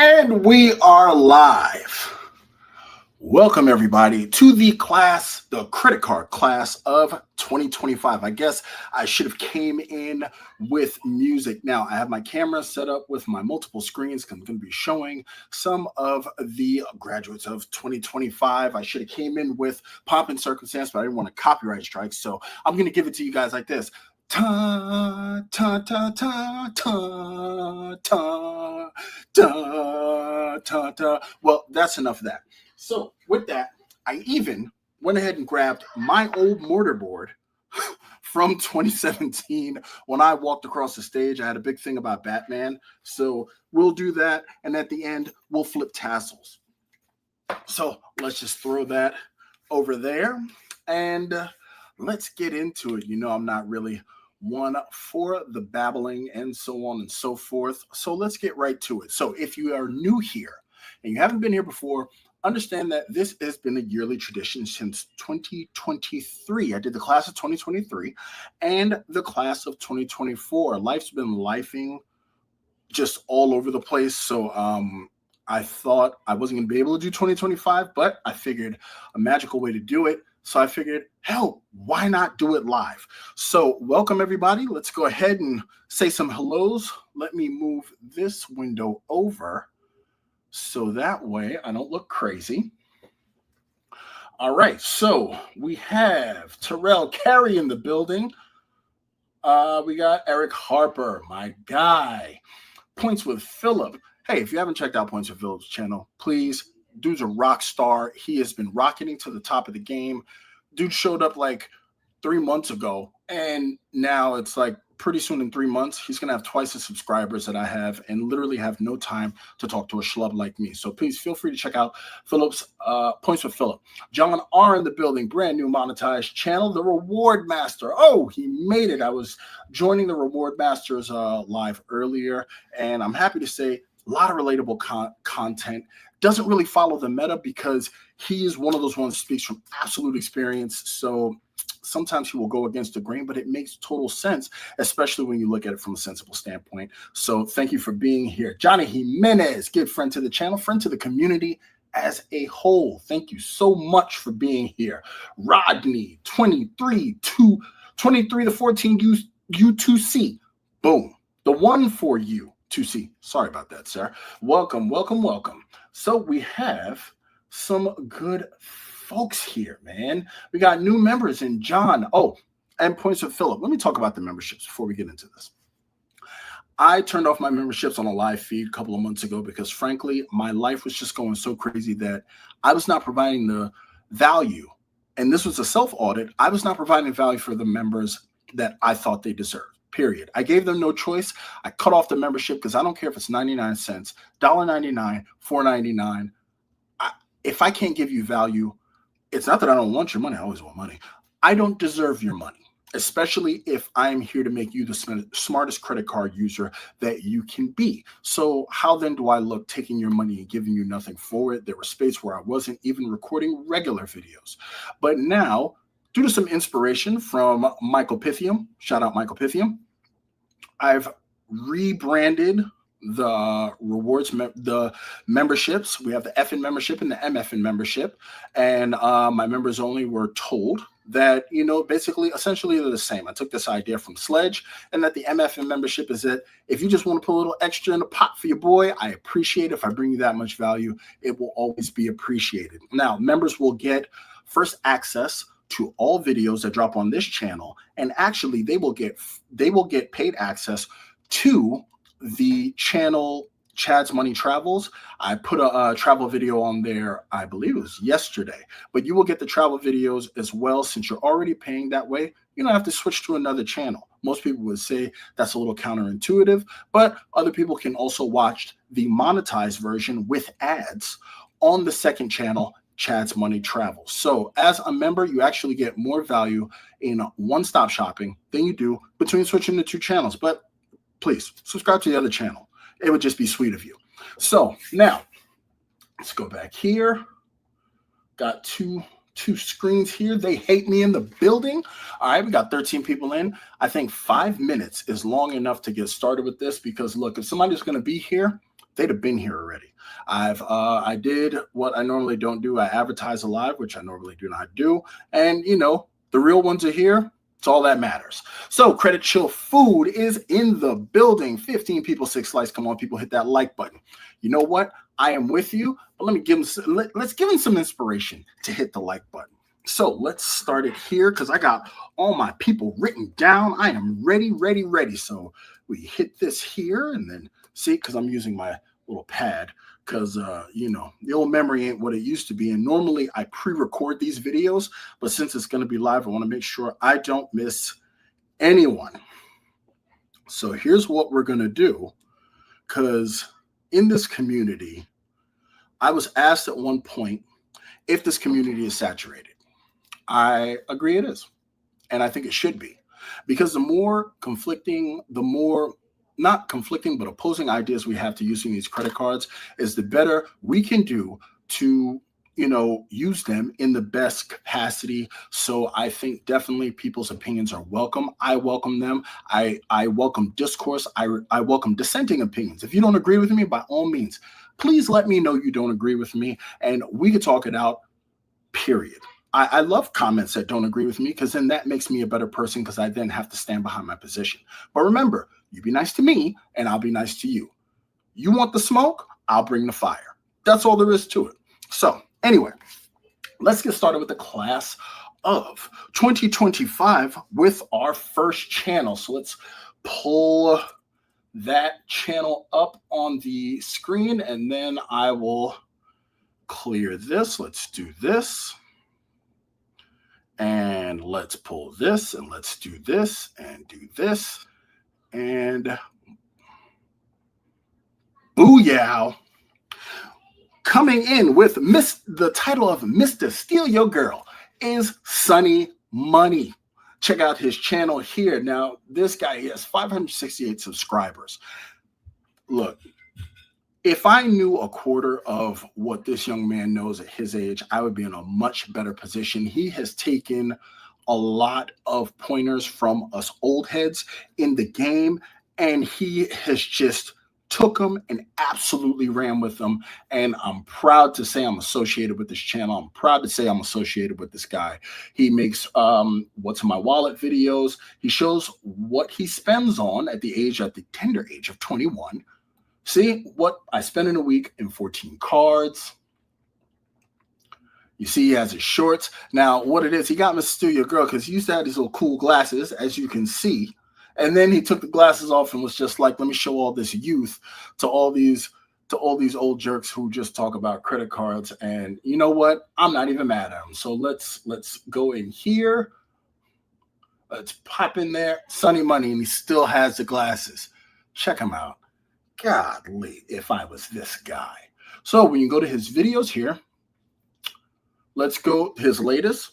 And we are live. Welcome everybody to the credit card class of 2025. I guess I should have came in with music. Now I have my camera set up with my multiple screens because I'm going to be showing some of the graduates of 2025. I should have came in with pomp and circumstance, but I didn't want a copyright strike. So I'm going to give it to you guys like this. Ta ta ta ta ta ta ta ta ta. Well, that's enough of that. So with that, I even went ahead and grabbed my old mortarboard from 2017 when I walked across the stage. I had a big thing about Batman, so we'll do that, and at the end we'll flip tassels. So let's just throw that over there, and let's get into it. You know, I'm not really one for the babbling and so on and so forth. So let's get right to it. So if you are new here and you haven't been here before, understand that this has been a yearly tradition since 2023. I did the class of 2023 and the class of 2024. Life's been lifing just all over the place. So I thought I wasn't going to be able to do 2025, but I figured a magical way to do it. So I figured, hell, why not do it live? So welcome, everybody. Let's go ahead and say some hellos. Let me move this window over so that way I don't look crazy. All right, so we have Terrell Carey in the building. We got Eric Harper, my guy. Points with Phillip. Hey, if you haven't checked out Points with Phillip's channel, please. Dude's a rock star. He has been rocketing to the top of the game. Dude showed up like 3 months ago, and now it's like pretty soon in 3 months, he's going to have twice the subscribers that I have and literally have no time to talk to a schlub like me. So please feel free to check out Phillip's Points with Phillip. John R. in the building, brand new monetized channel, The Reward Master. Oh, he made it. I was joining the Reward Masters live earlier, and I'm happy to say a lot of relatable content. Doesn't really follow the meta because he is one of those ones that speaks from absolute experience. So sometimes he will go against the grain, but it makes total sense, especially when you look at it from a sensible standpoint. So thank you for being here. Johnny Jimenez, good friend to the channel, friend to the community as a whole. Thank you so much for being here. Rodney, 23 to 14 U2C. Boom. The one for you. 2C. Sorry about that, sir. Welcome, welcome, welcome. So we have some good folks here, man. We got new members in John. Oh, and Points with Phillip. Let me talk about the memberships before we get into this. I turned off my memberships on a live feed a couple of months ago because, frankly, my life was just going so crazy that I was not providing the value. And this was a self-audit. I was not providing value for the members that I thought they deserved. Period. I gave them no choice. I cut off the membership because I don't care if it's 99 cents, $1.99, $4.99. If I can't give you value, it's not that I don't want your money. I always want money. I don't deserve your money, especially if I'm here to make you the smartest credit card user that you can be. So how then do I look taking your money and giving you nothing for it? There were spaces where I wasn't even recording regular videos. But now, due to some inspiration from Michael Pythium, shout out Michael Pythium, I've rebranded the rewards, the memberships. We have the FN membership and the MFN membership. And my members only were told that, you know, basically, essentially they're the same. I took this idea from Sledge, and that the MFN membership is that if you just want to put a little extra in the pot for your boy, I appreciate it. If I bring you that much value, it will always be appreciated. Now, members will get first access to all videos that drop on this channel, and actually they will get paid access to the channel Chad's Money Travels. I put a travel video on there, I believe it was yesterday, but you will get the travel videos as well. Since you're already paying that way, you don't have to switch to another channel. Most people would say that's a little counterintuitive, but other people can also watch the monetized version with ads on the second channel, Chad's Money Travel. So as a member, you actually get more value in one-stop shopping than you do between switching the two channels. But please subscribe to the other channel. It would just be sweet of you. So now let's go back here. Got two screens here. They hate me in the building. All right, we got 13 people in. I think 5 minutes is long enough to get started with this because look, if somebody's going to be here they'd have been here already. I did what I normally don't do. I advertise live, which I normally do not do. And the real ones are here. It's all that matters. So Credit Chill Food is in the building. 15 people, 6 likes. Come on, people, hit that like button. You know what? I am with you, but let's give them some inspiration to hit the like button. So let's start it here because I got all my people written down. I am ready. So we hit this here and then see, because I'm using my little pad because, the old memory ain't what it used to be. And normally I pre-record these videos, but since it's going to be live, I want to make sure I don't miss anyone. So here's what we're going to do, because in this community, I was asked at one point if this community is saturated. I agree it is. And I think it should be, because the more not conflicting, but opposing ideas we have to using these credit cards is the better we can do to, use them in the best capacity. So I think definitely people's opinions are welcome. I welcome them. I welcome discourse. I welcome dissenting opinions. If you don't agree with me, by all means, please let me know you don't agree with me and we can talk it out, period. I love comments that don't agree with me because then that makes me a better person because I then have to stand behind my position. But remember, you be nice to me and I'll be nice to you. You want the smoke? I'll bring the fire. That's all there is to it. So anyway, let's get started with the class of 2025 with our first channel. So let's pull that channel up on the screen and then I will clear this. Let's do this. And let's pull this and let's do this and do this. And booyah. Coming in with the title of Mr. Steal Your Girl is Sunny Money. Check out his channel here. Now, this guy, he has 568 subscribers. Look, if I knew a quarter of what this young man knows at his age, I would be in a much better position. He has taken a lot of pointers from us old heads in the game, and he has just took them and absolutely ran with them. And I'm proud to say I'm associated with this channel. I'm proud to say I'm associated with this guy. He makes what's in my wallet videos. He shows what he spends on at the tender age of 21. See what I spend in a week in 14 cards. You see he has his shorts. Now, what it is, he got Mr. Steal Your Girl because he used to have these little cool glasses, as you can see. And then he took the glasses off and was just like, let me show all this youth to all these old jerks who just talk about credit cards. And you know what? I'm not even mad at him. So let's go in here. Let's pop in there. Sunny Money, and he still has the glasses. Check him out. Godly, if I was this guy. So when you go to his videos here, let's go his latest.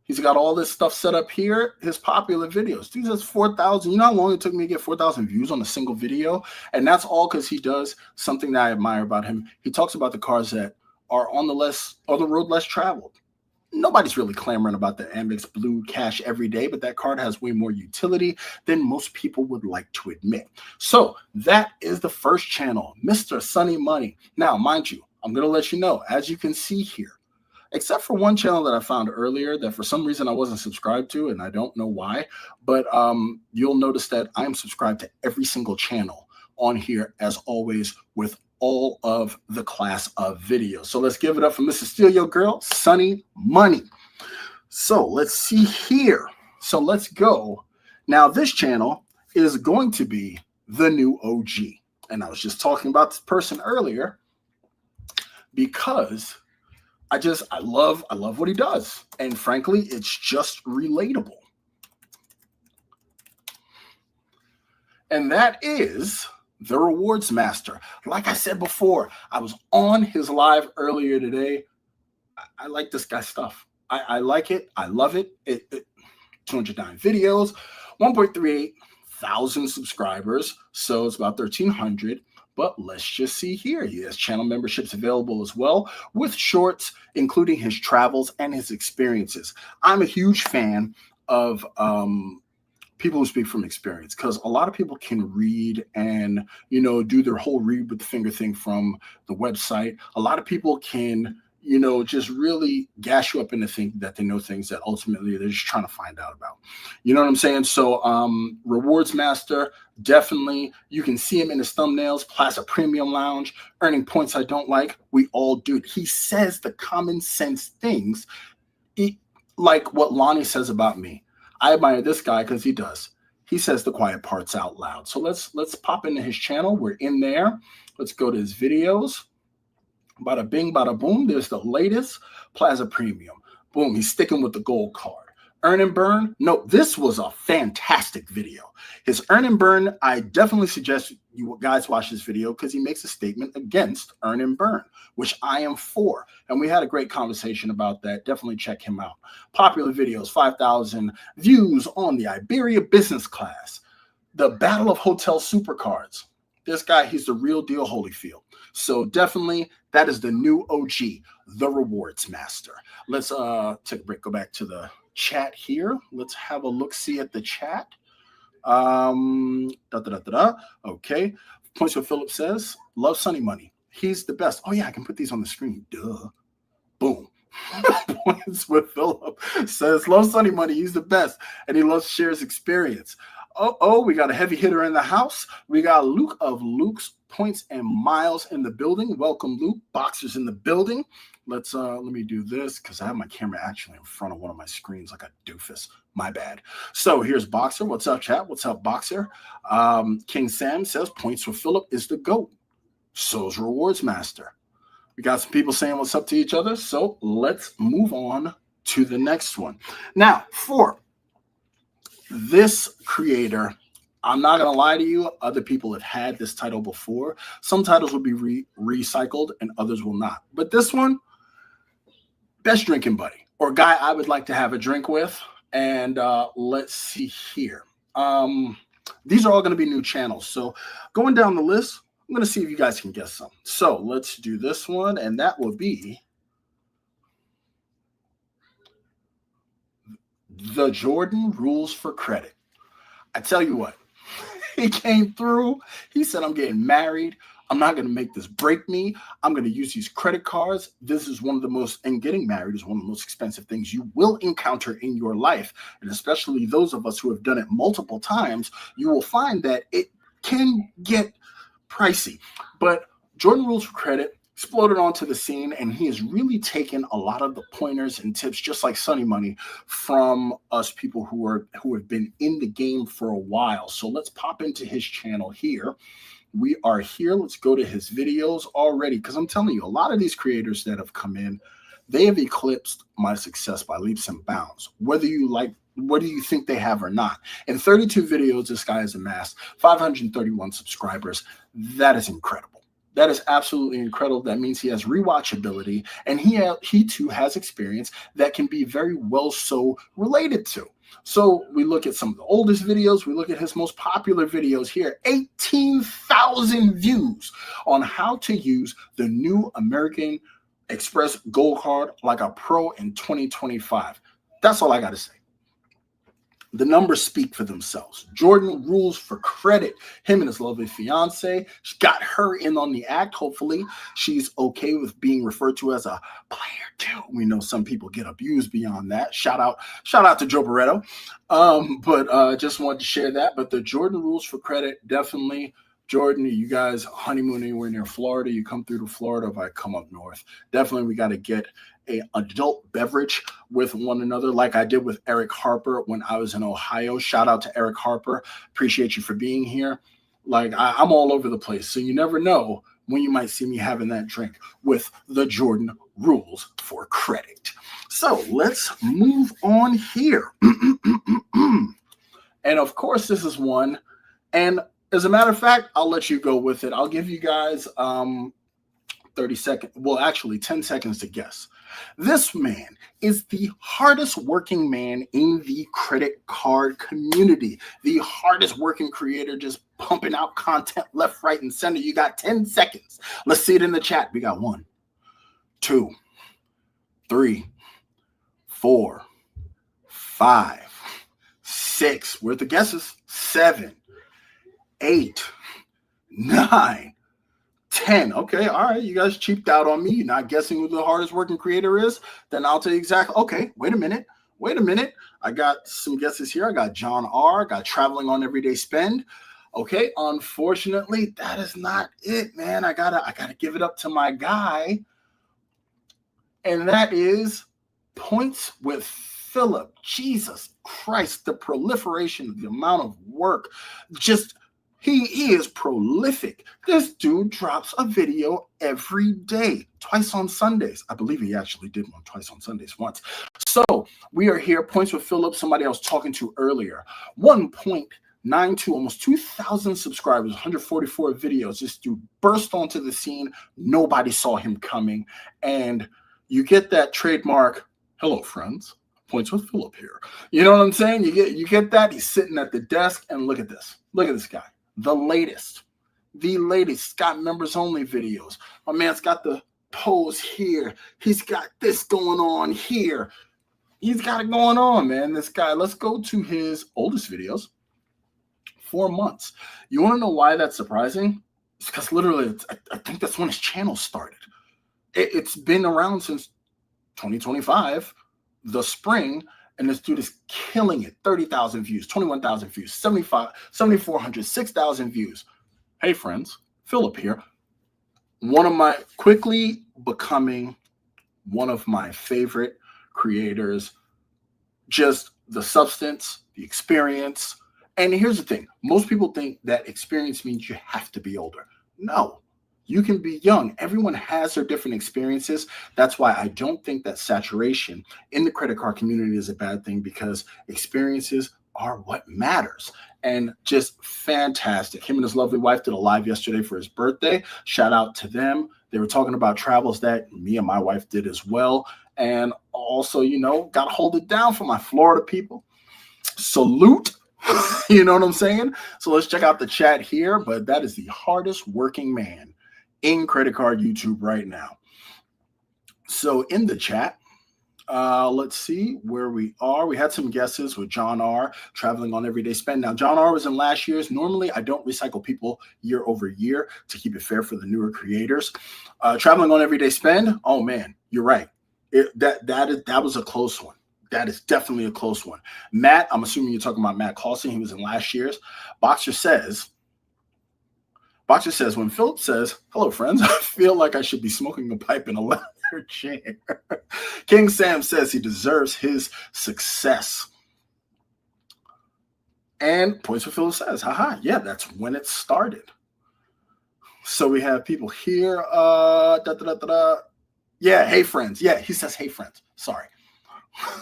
He's got all this stuff set up here. His popular videos. Dude has 4,000. You know how long it took me to get 4,000 views on a single video? And that's all because he does something that I admire about him. He talks about the cars that are on the road less traveled. Nobody's really clamoring about the Amex Blue Cash every day, but that card has way more utility than most people would like to admit. So that is the first channel, Mr. Sunny Money. Now, mind you, I'm going to let you know, as you can see here, except for one channel that I found earlier that for some reason I wasn't subscribed to, and I don't know why, but you'll notice that I am subscribed to every single channel on here, as always, with all of the class of videos. So let's give it up for Mr. Steal Your Girl, Sunny Money. So let's see here. So let's go. Now this channel is going to be the new OG. And I was just talking about this person earlier because I love what he does. And frankly, it's just relatable. And that is the Rewards Master. Like I said before, I was on his live earlier today. I like this guy's stuff. I like it. I love it. 209 videos, 1.38 thousand subscribers. So it's about 1,300. But let's just see here. He has channel memberships available as well, with shorts, including his travels and his experiences. I'm a huge fan of people who speak from experience, because a lot of people can read and, do their whole read with the finger thing from the website. A lot of people can, just really gas you up into thinking that they know things that ultimately they're just trying to find out about. You know what I'm saying? So Rewards Master, definitely, you can see him in his thumbnails. Plaza Premium Lounge, earning points I don't like. We all do it. He says the common sense things, like what Lonnie says about me. I admire this guy because he does. He says the quiet parts out loud. So let's pop into his channel. We're in there. Let's go to his videos. Bada bing, bada boom. There's the latest Plaza Premium. Boom. He's sticking with the gold card. Earn and burn. No, this was a fantastic video. His earn and burn, I definitely suggest you guys watch this video because he makes a statement against earn and burn, which I am for. And we had a great conversation about that. Definitely check him out. Popular videos, 5,000 views on the Iberia business class. The Battle of Hotel Supercards. This guy, he's the real deal Holyfield. So definitely, that is the new OG, the Rewards Master. Let's take a break, go back to the chat here. Let's have a look-see at the chat. Okay. Points what Phillip says. Love Sunny Money. He's the best. Oh, yeah, I can put these on the screen. Duh. Boom. Points with Phillip says, love Sunny Money. He's the best. And he loves to share his experience. Oh, we got a heavy hitter in the house. We got Luke of Luke's Points and Miles in the building. Welcome, Luke. Boxers in the building. Let me do this because I have my camera actually in front of one of my screens like a doofus. My bad. So here's Boxer. What's up, chat? What's up, Boxer? King Sam says Points for Phillip is the GOAT. So's Rewards Master. We got some people saying what's up to each other. So let's move on to the next one. Now, for this creator, I'm not going to lie to you. Other people have had this title before. Some titles will be recycled and others will not. But this one, best drinking buddy or guy I would like to have a drink with. And let's see here. These are all going to be new channels. So going down the list, I'm going to see if you guys can guess some. So let's do this one. And that will be the Jordan Rules for Credit. I tell you what, he came through. He said, I'm getting married. I'm not going to make this break me. I'm going to use these credit cards. This is one of the most, and getting married is one of the most expensive things you will encounter in your life. And especially those of us who have done it multiple times, you will find that it can get pricey. But Jordan Rules for Credit exploded onto the scene, and he has really taken a lot of the pointers and tips, just like Sunny Money, from us people who have been in the game for a while. So let's pop into his channel here. We are here. Let's go to his videos already, because I'm telling you, a lot of these creators that have come in, they have eclipsed my success by leaps and bounds, whether you think they have or not. In 32 videos, this guy has amassed 531 subscribers. That is incredible. That is absolutely incredible. That means he has rewatchability, and he too has experience that can be very well so related to. So we look at some of the oldest videos. We look at his most popular videos here. 18,000 views on how to use the new American Express Gold Card like a pro in 2025. That's all I got to say. The numbers speak for themselves. Jordan Rules for Credit. Him and his lovely fiance. She got her in on the act. Hopefully, she's okay with being referred to as a player too. We know some people get abused beyond that. Shout out to Joe Barretto. But just wanted to share that. But the Jordan Rules for Credit, definitely. Jordan, you guys honeymoon anywhere near Florida, you come through to Florida. If I come up north, definitely we got to get an adult beverage with one another, like I did with Eric Harper when I was in Ohio. Shout out to Eric Harper. Appreciate you for being here. Like I'm all over the place, so you never know when you might see me having that drink with the Jordan Rules for Credit. So let's move on here. And of course, this is one. And as a matter of fact, I'll let you go with it. I'll give you guys 30 seconds. Well, actually 10 seconds to guess. This man is the hardest working man in the credit card community. The hardest working creator, just pumping out content left, right, and center. You got 10 seconds. Let's see it in the chat. We got 1, 2, 3, 4, 5, 6. Where's the guesses? 7, 8, 9, 10. Okay, all right. You guys cheaped out on me. You're not guessing who the hardest working creator is? Then I'll tell you exactly. Okay, wait a minute. I got some guesses here. I got John R. I got Traveling on Everyday Spend. Okay, unfortunately, that is not it, man. I gotta give it up to my guy. And that is Points with Phillip. Jesus Christ, the proliferation, the amount of work. He is prolific. This dude drops a video every day, twice on Sundays. I believe he actually did one twice on Sundays once. So we are here, Points with Phillip, somebody I was talking to earlier. 1.92, almost 2,000 subscribers, 144 videos. This dude burst onto the scene. Nobody saw him coming. And you get that trademark, hello, friends, Points with Phillip here. You know what I'm saying? You get that. He's sitting at the desk, and look at this. Look at this guy. The latest. He's got members only videos. My man's got the pose here. He's got this going on here. He's got it going on, man. This guy. Let's go to his oldest videos. 4 months. You want to know why that's surprising? It's because literally, I think that's when his channel started. It's been around since 2025, the spring, and this dude is killing it. 30,000 views, 21,000 views, 7,400, 6,000 views. Hey, friends, Phillip here. Quickly becoming one of my favorite creators. Just the substance, the experience. And here's the thing. Most people think that experience means you have to be older. No. You can be young. Everyone has their different experiences. That's why I don't think that saturation in the credit card community is a bad thing, because experiences are what matters. And just fantastic. Him and his lovely wife did a live yesterday for his birthday. Shout out to them. They were talking about travels that me and my wife did as well. And also, got to hold it down for my Florida people. Salute. You know what I'm saying? So let's check out the chat here. But that is the hardest working man in credit card YouTube right now. So in the chat, let's see where we are. We had some guesses with John R. Traveling on Everyday Spend. Now, John R. was in last year's. Normally, I don't recycle people year over year to keep it fair for the newer creators. Traveling on Everyday Spend. Oh man, you're right. That was a close one. That is definitely a close one. Matt, I'm assuming you're talking about Matt Carlson. He was in last year's. Boxer says, when Phillip says, hello, friends, I feel like I should be smoking a pipe in a leather chair. King Sam says he deserves his success. And Points with Phillip says, haha, yeah, that's when it started. So we have people here. Yeah, hey, friends. Yeah, he says, hey, friends. Sorry.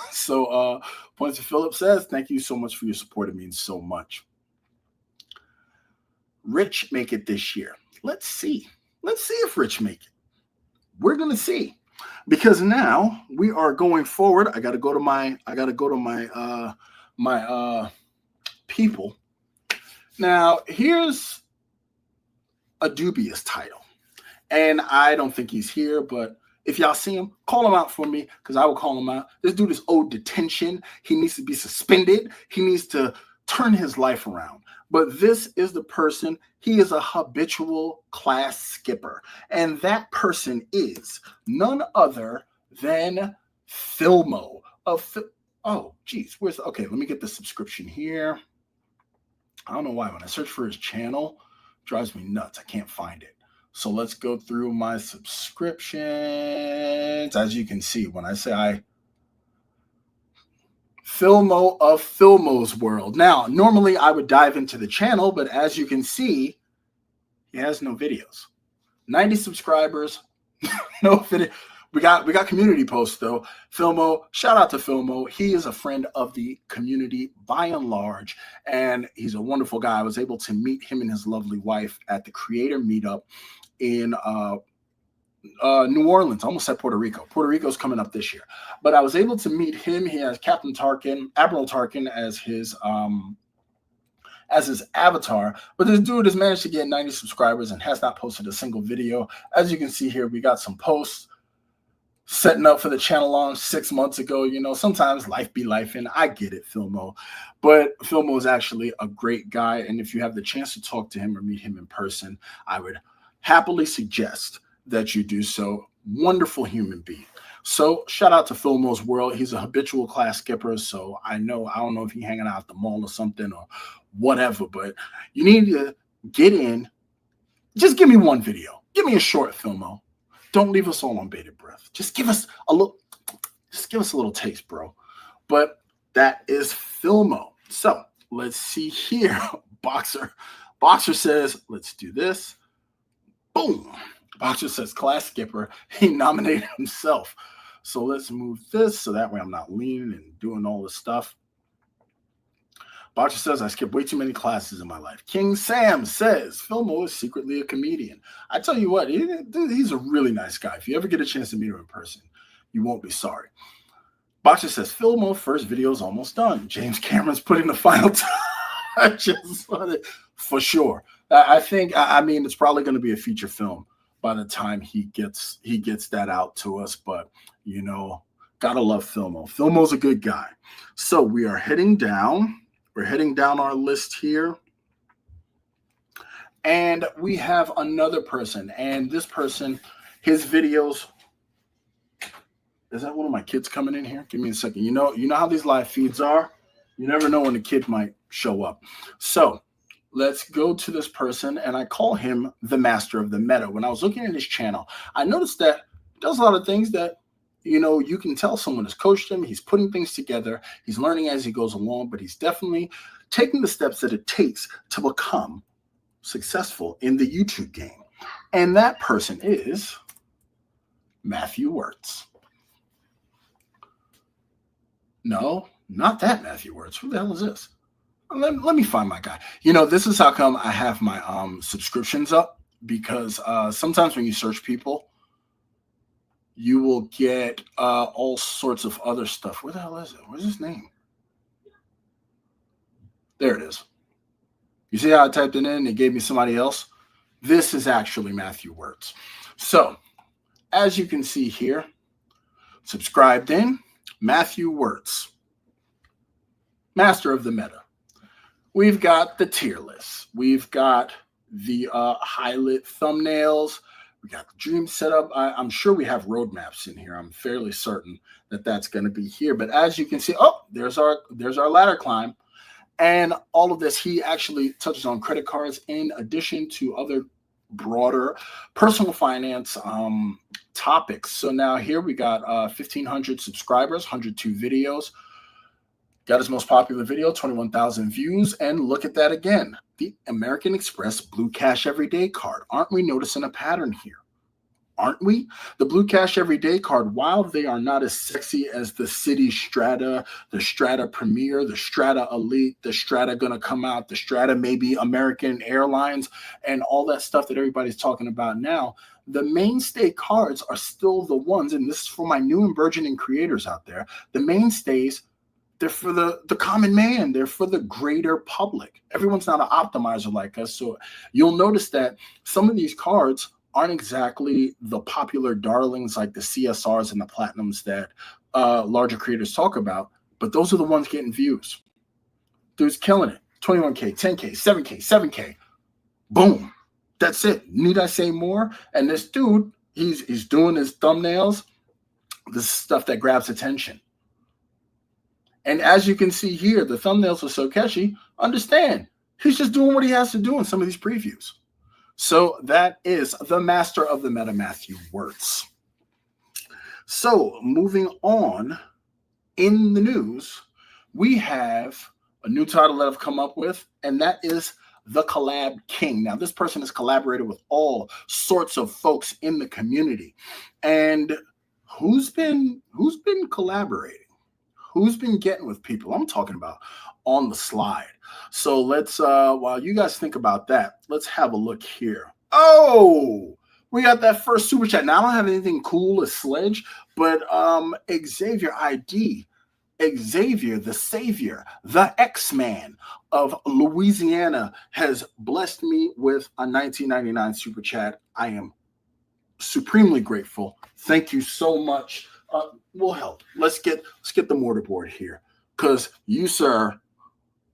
So Points with Phillip says, thank you so much for your support. It means so much. Rich make it this year. Let's see. Let's see if Rich make it. We're gonna see, because now we are going forward. I gotta go to my people. Now here's a dubious title, and I don't think he's here, but if y'all see him, call him out for me, because I will call him out. This dude is owed detention. He needs to be suspended. He needs to turn his life around. But this is the person. He is a habitual class skipper. And that person is none other than Filmo. Oh, geez. Okay, let me get the subscription here. I don't know why. When I search for his channel, it drives me nuts. I can't find it. So let's go through my subscriptions. As you can see, when I say Filmo of Filmo's world. Now, normally I would dive into the channel, but as you can see, he has no videos. 90 subscribers, no video. We got community posts though. Filmo, shout out to Filmo. He is a friend of the community by and large, and he's a wonderful guy. I was able to meet him and his lovely wife at the creator meetup in New Orleans. I almost said Puerto Rico. Puerto Rico's coming up this year. But I was able to meet him. He has Captain Tarkin, Admiral Tarkin as his avatar. But this dude has managed to get 90 subscribers and has not posted a single video. As you can see here, we got some posts. setting up for the channel launch 6 months ago. You know, sometimes life be life, and I get it, Filmo. But Filmo is actually a great guy, and if you have the chance to talk to him or meet him in person, I would happily suggest that you do so. Wonderful human being. So shout out to Filmo's World. He's a habitual class skipper, so I don't know if he's hanging out at the mall or something or whatever, but you need to get in. Just give me one video. Give me a short, Filmo. Don't leave us all on bated breath. Just give us a little taste, bro. But that is Filmo. So let's see here. Boxer says, let's do this. Boom. Boxer says class skipper. He nominated himself. So let's move this so that way I'm not leaning and doing all this stuff. Boxer says, I skipped way too many classes in my life. King Sam says, Filmo is secretly a comedian. I tell you what, he's a really nice guy. If you ever get a chance to meet him in person, you won't be sorry. Boxer says, Filmo first video is almost done. James Cameron's putting the final touches on it for sure. I mean, it's probably going to be a feature film by the time he gets that out to us. But, you know, gotta love Filmo. Filmo's a good guy. So we are heading down. We're heading down our list here. And we have another person. And this person, his videos. Is that one of my kids coming in here? Give me a second. You know how these live feeds are? You never know when a kid might show up. So let's go to this person, and I call him the master of the meta. When I was looking at his channel, I noticed that he does a lot of things that, you know, you can tell someone has coached him. He's putting things together. He's learning as he goes along, but he's definitely taking the steps that it takes to become successful in the YouTube game. And that person is Matthew Wirtz. No, not that Matthew Wirtz. Who the hell is this? Let me find my guy. You know, this is how come I have my subscriptions up, because sometimes when you search people, you will get all sorts of other stuff. Where the hell is it? Where's his name? There it is. You see how I typed it in and it gave me somebody else? This is actually Matthew Wirtz. So, as you can see here, subscribed in, Matthew Wirtz, master of the meta. We've got the tier list. We've got the highlight thumbnails. We got the dream setup. I'm sure we have roadmaps in here. I'm fairly certain that that's going to be here. But as you can see, oh, there's our ladder climb. And all of this, he actually touches on credit cards in addition to other broader personal finance topics. So now here we got 1,500 subscribers, 102 videos. Got his most popular video, 21,000 views. And look at that again. The American Express Blue Cash Everyday card. Aren't we noticing a pattern here? Aren't we? The Blue Cash Everyday card, while they are not as sexy as the City Strata, the Strata Premier, the Strata Elite, the Strata gonna come out, the Strata maybe American Airlines, and all that stuff that everybody's talking about now, the mainstay cards are still the ones, and this is for my new and burgeoning creators out there, the mainstays, they're for the common man. They're for the greater public. Everyone's not an optimizer like us. So you'll notice that some of these cards aren't exactly the popular darlings like the CSRs and the Platinums that larger creators talk about, but those are the ones getting views. Dude's killing it. 21K, 10K, 7K, 7K. Boom. That's it. Need I say more? And this dude, he's doing his thumbnails. This is stuff that grabs attention. And as you can see here, the thumbnails are so catchy. Understand, he's just doing what he has to do in some of these previews. So that is the master of the meta, Matthew Wirtz. So moving on in the news, we have a new title that I've come up with, and that is the Collab King. Now, this person has collaborated with all sorts of folks in the community. And who's been collaborating? Who's been getting with people? I'm talking about on the slide. So let's, while you guys think about that, let's have a look here. Oh, we got that first super chat. Now, I don't have anything cool as Sledge, but Xavier ID, Xavier, the savior, the X-Man of Louisiana has blessed me with a 1999 super chat. I am supremely grateful. Thank you so much. We'll help. Let's get the mortarboard here, because you, sir,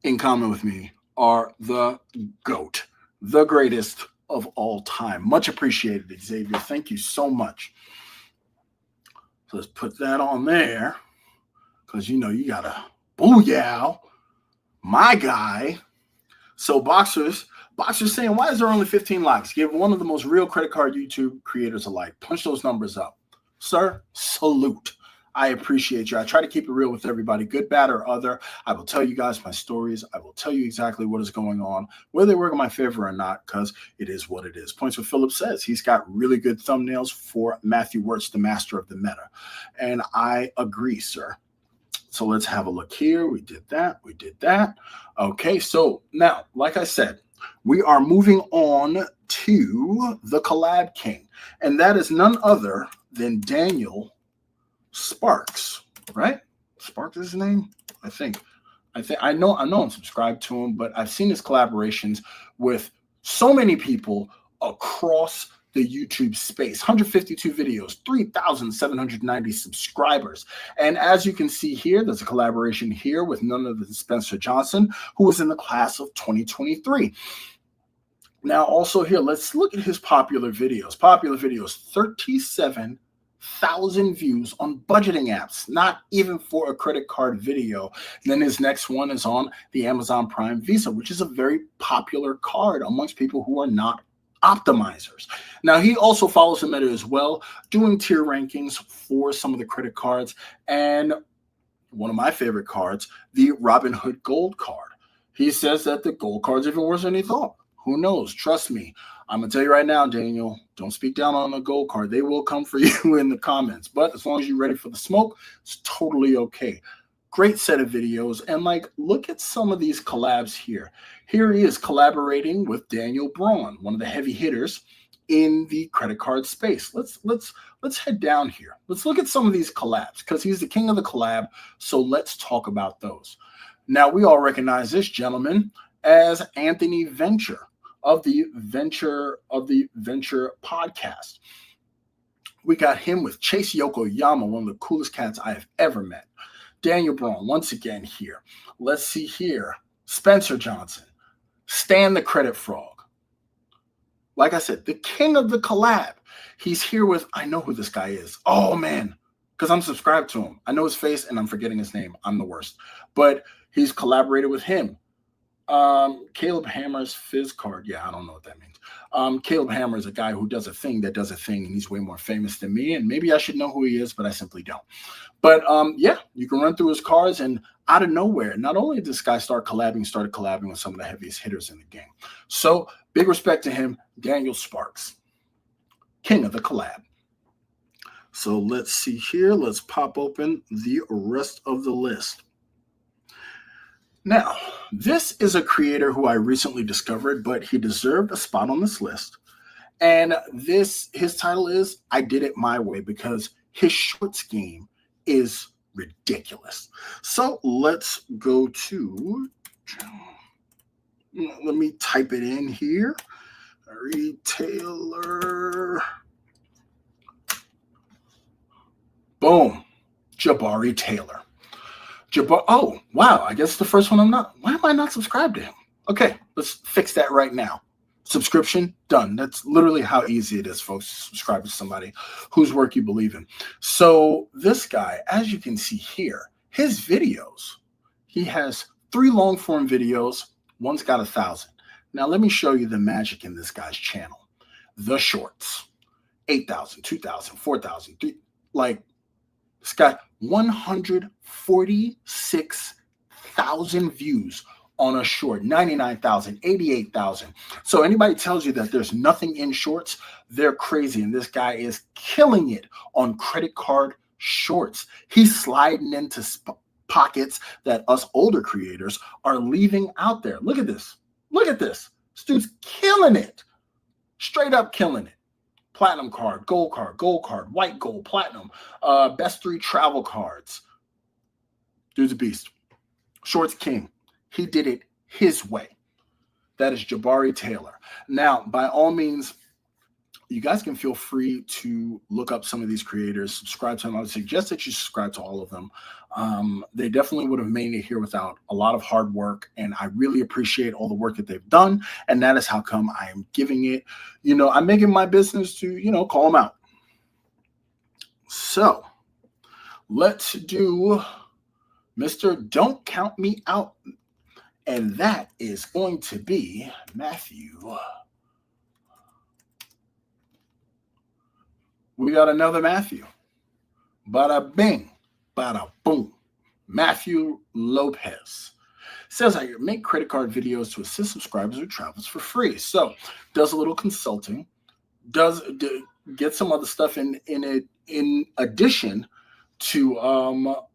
in common with me, are the GOAT, the greatest of all time. Much appreciated, Xavier. Thank you so much. So let's put that on there, because you gotta booyah, my guy. So Boxer's saying, why is there only 15 likes? Give one of the most real credit card YouTube creators a like. Punch those numbers up. Sir, salute. I appreciate you. I try to keep it real with everybody, good, bad, or other. I will tell you guys my stories. I will tell you exactly what is going on, whether they work in my favor or not, because it is what it is. Points what Phillip says. He's got really good thumbnails for Matthew Wirtz, the master of the meta. And I agree, sir. So let's have a look here. We did that. We did that. Okay, so now, like I said, we are moving on to the Collab King. And that is none other than Daniel Sparks, right? Sparks is his name? I think I know I'm subscribed to him, but I've seen his collaborations with so many people across the YouTube space. 152 videos, 3,790 subscribers. And as you can see here, there's a collaboration here with none other than Spencer Johnson, who was in the class of 2023. Now, also here, let's look at his popular videos. 37,000 views on budgeting apps, not even for a credit card video. And then his next one is on the Amazon Prime Visa, which is a very popular card amongst people who are not optimizers. Now, he also follows the meta as well, doing tier rankings for some of the credit cards. And one of my favorite cards, the Robinhood Gold card. He says that the gold card's even worse than he thought. Who knows? Trust me. I'm going to tell you right now, Daniel, don't speak down on the gold card. They will come for you in the comments. But as long as you're ready for the smoke, it's totally okay. Great set of videos. And look at some of these collabs here. Here he is collaborating with Daniel Braun, one of the heavy hitters in the credit card space. Let's head down here. Let's look at some of these collabs, because he's the king of the collab. So let's talk about those. Now, we all recognize this gentleman as Anthony Venture of the Venture podcast. We got him with Chase Yokoyama, one of the coolest cats I have ever met. Daniel Braun, once again here. Let's see here. Spencer Johnson, Stan the Credit Frog. Like I said, the king of the collab. He's here with, I know who this guy is. Oh, man, because I'm subscribed to him. I know his face, and I'm forgetting his name. I'm the worst. But he's collaborated with him. Caleb Hammer's Fizz card. Yeah, I don't know what that means. Caleb Hammer is a guy who does a thing that does a thing, and he's way more famous than me. And maybe I should know who he is, but I simply don't. But yeah, you can run through his cards, and out of nowhere, not only did this guy started collabing with some of the heaviest hitters in the game. So big respect to him, Daniel Sparks, king of the collab. So let's see here. Let's pop open the rest of the list. Now, this is a creator who I recently discovered, but he deserved a spot on this list. And his title is I Did It My Way, because his shorts game is ridiculous. So let's go to, let me type it in here. Retailer. Boom. Jabari Taylor. Oh, wow. I guess the first one why am I not subscribed to him? Okay, let's fix that right now. Subscription, done. That's literally how easy it is, folks, to subscribe to somebody whose work you believe in. So this guy, as you can see here, his videos, he has 3 long form videos. One's got 1,000. Now, let me show you the magic in this guy's channel. The shorts, 8,000, 2,000, 4,000, this guy, 146,000 views on a short, 99,000, 88,000. So anybody tells you that there's nothing in shorts, they're crazy. And this guy is killing it on credit card shorts. He's sliding into pockets that us older creators are leaving out there. Look at this. Look at this. This dude's killing it. Straight up killing it. Platinum card, gold card, white gold, platinum, best 3 travel cards. Dude's a beast. Shorts king. He did it his way. That is Jabari Taylor. Now, by all means, you guys can feel free to look up some of these creators, subscribe to them. I would suggest that you subscribe to all of them. They definitely would have made it here without a lot of hard work, and I really appreciate all the work that they've done, and that is how come I am giving it, I'm making my business to, call them out. So let's do Mr. Don't Count Me Out, and that is going to be Matthew. We got another Matthew. Bada bing, bada boom. Matthew Lopez says I make credit card videos to assist subscribers with travels for free. So does a little consulting, get some other stuff in addition to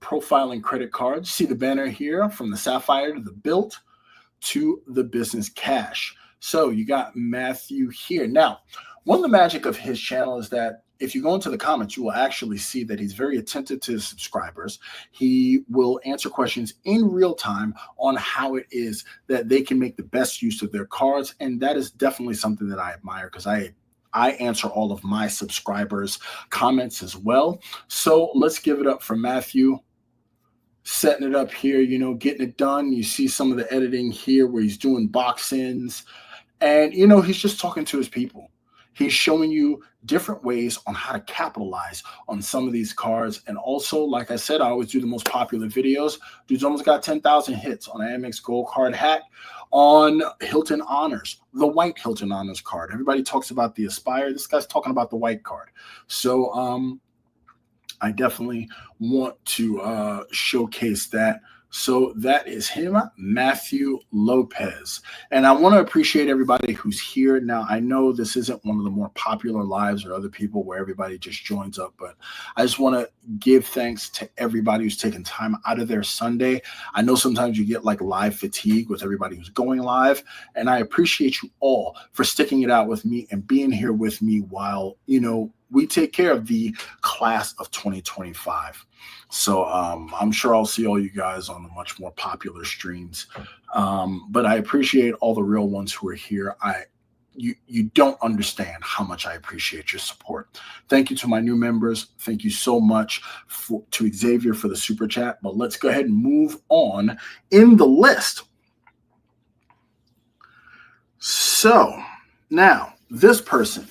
profiling credit cards. See the banner here, from the Sapphire to the Built to the Business Cash. So you got Matthew here. Now, one of the magic of his channel is that if you go into the comments, you will actually see that he's very attentive to his subscribers. He will answer questions in real time on how it is that they can make the best use of their cards. And that is definitely something that I admire, because I answer all of my subscribers' comments as well. So let's give it up for Matthew, setting it up here, getting it done. You see some of the editing here where he's doing box ins, and, he's just talking to his people. He's showing you different ways on how to capitalize on some of these cards. And also, like I said, I always do the most popular videos. Dude's almost got 10,000 hits on Amex Gold Card hack, on Hilton Honors, the white Hilton Honors card. Everybody talks about the Aspire. This guy's talking about the white card. So I definitely want to showcase that. So that is him, Matthew Lopez. And I want to appreciate everybody who's here. Now, I know this isn't one of the more popular lives or other people where everybody just joins up, but I just want to give thanks to everybody who's taken time out of their Sunday. I know sometimes you get like live fatigue with everybody who's going live, and I appreciate you all for sticking it out with me and being here with me while, we take care of the class of 2025. So I'm sure I'll see all you guys on the much more popular streams. But I appreciate all the real ones who are here. You don't understand how much I appreciate your support. Thank you to my new members. Thank you so much to Xavier for the super chat. But let's go ahead and move on in the list. So now this person,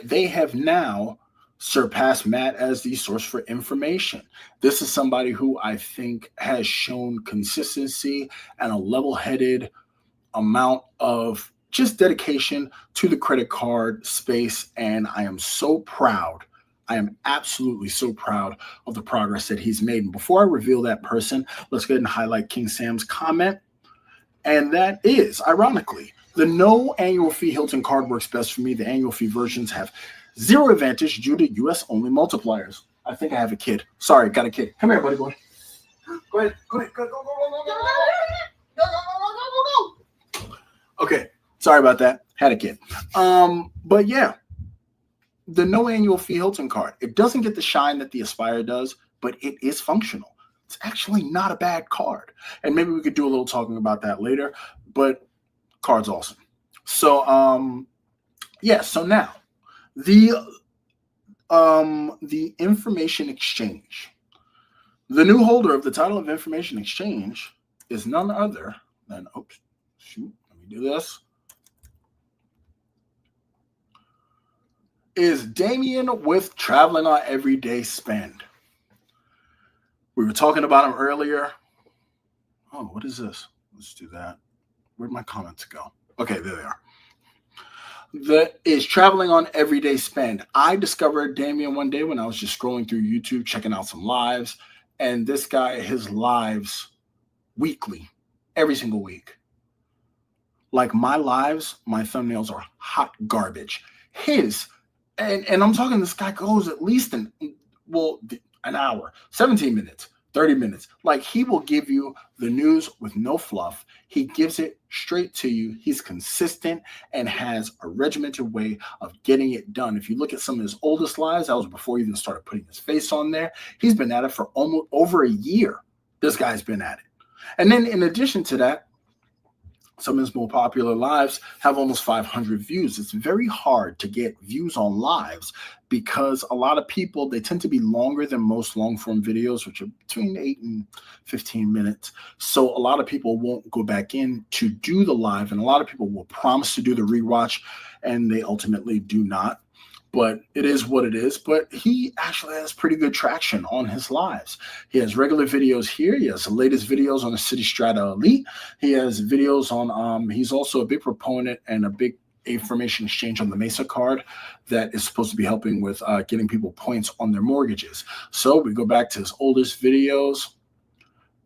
they have now surpassed Matt as the source for information. This is somebody who I think has shown consistency and a level-headed amount of just dedication to the credit card space. And I am so proud. I am absolutely so proud of the progress that he's made. And before I reveal that person, let's go ahead and highlight King Sam's comment. And that is, ironically, the no annual fee Hilton card works best for me. The annual fee versions have zero advantage due to US only multipliers. I think I have a kid. Sorry, got a kid. Come here, buddy boy. Go ahead. Go. Okay, sorry about that. Had a kid. But yeah, the no annual fee Hilton card, it doesn't get the shine that the Aspire does, but it is functional. It's actually not a bad card. And maybe we could do a little talking about that later, but card's awesome. So yeah, so now the information exchange. The new holder of the title of information exchange is none other than, oops, shoot, let me do this, is Damien with Traveling on Everyday Spend. We were talking about him earlier. Oh, what is this? Let's do that. Where'd my comments go? Okay, there they are. That is Traveling on Everyday Spend. I discovered Damien one day when I was just scrolling through YouTube, checking out some lives. And this guy, his lives weekly, every single week. Like my lives, my thumbnails are hot garbage. His, and I'm talking, this guy goes at least an hour, 17 minutes, 30 minutes. Like, he will give you the news with no fluff. He gives it straight to you. He's consistent and has a regimented way of getting it done. If you look at some of his oldest lives, that was before he even started putting his face on there. He's been at it for almost over a year. This guy's been at it. And then in addition to that, Some of his more popular lives have almost 500 views. It's very hard to get views on lives because a lot of people, they tend to be longer than most long form videos, which are between 8 and 15 minutes. So a lot of people won't go back in to do the live, and a lot of people will promise to do the rewatch and they ultimately do not. But it is what it is. But he actually has pretty good traction on his lives. He has regular videos here. He has the latest videos on the City Strata Elite. He has videos on, he's also a big proponent and a big information exchange on the Mesa card that is supposed to be helping with getting people points on their mortgages. So we go back to his oldest videos,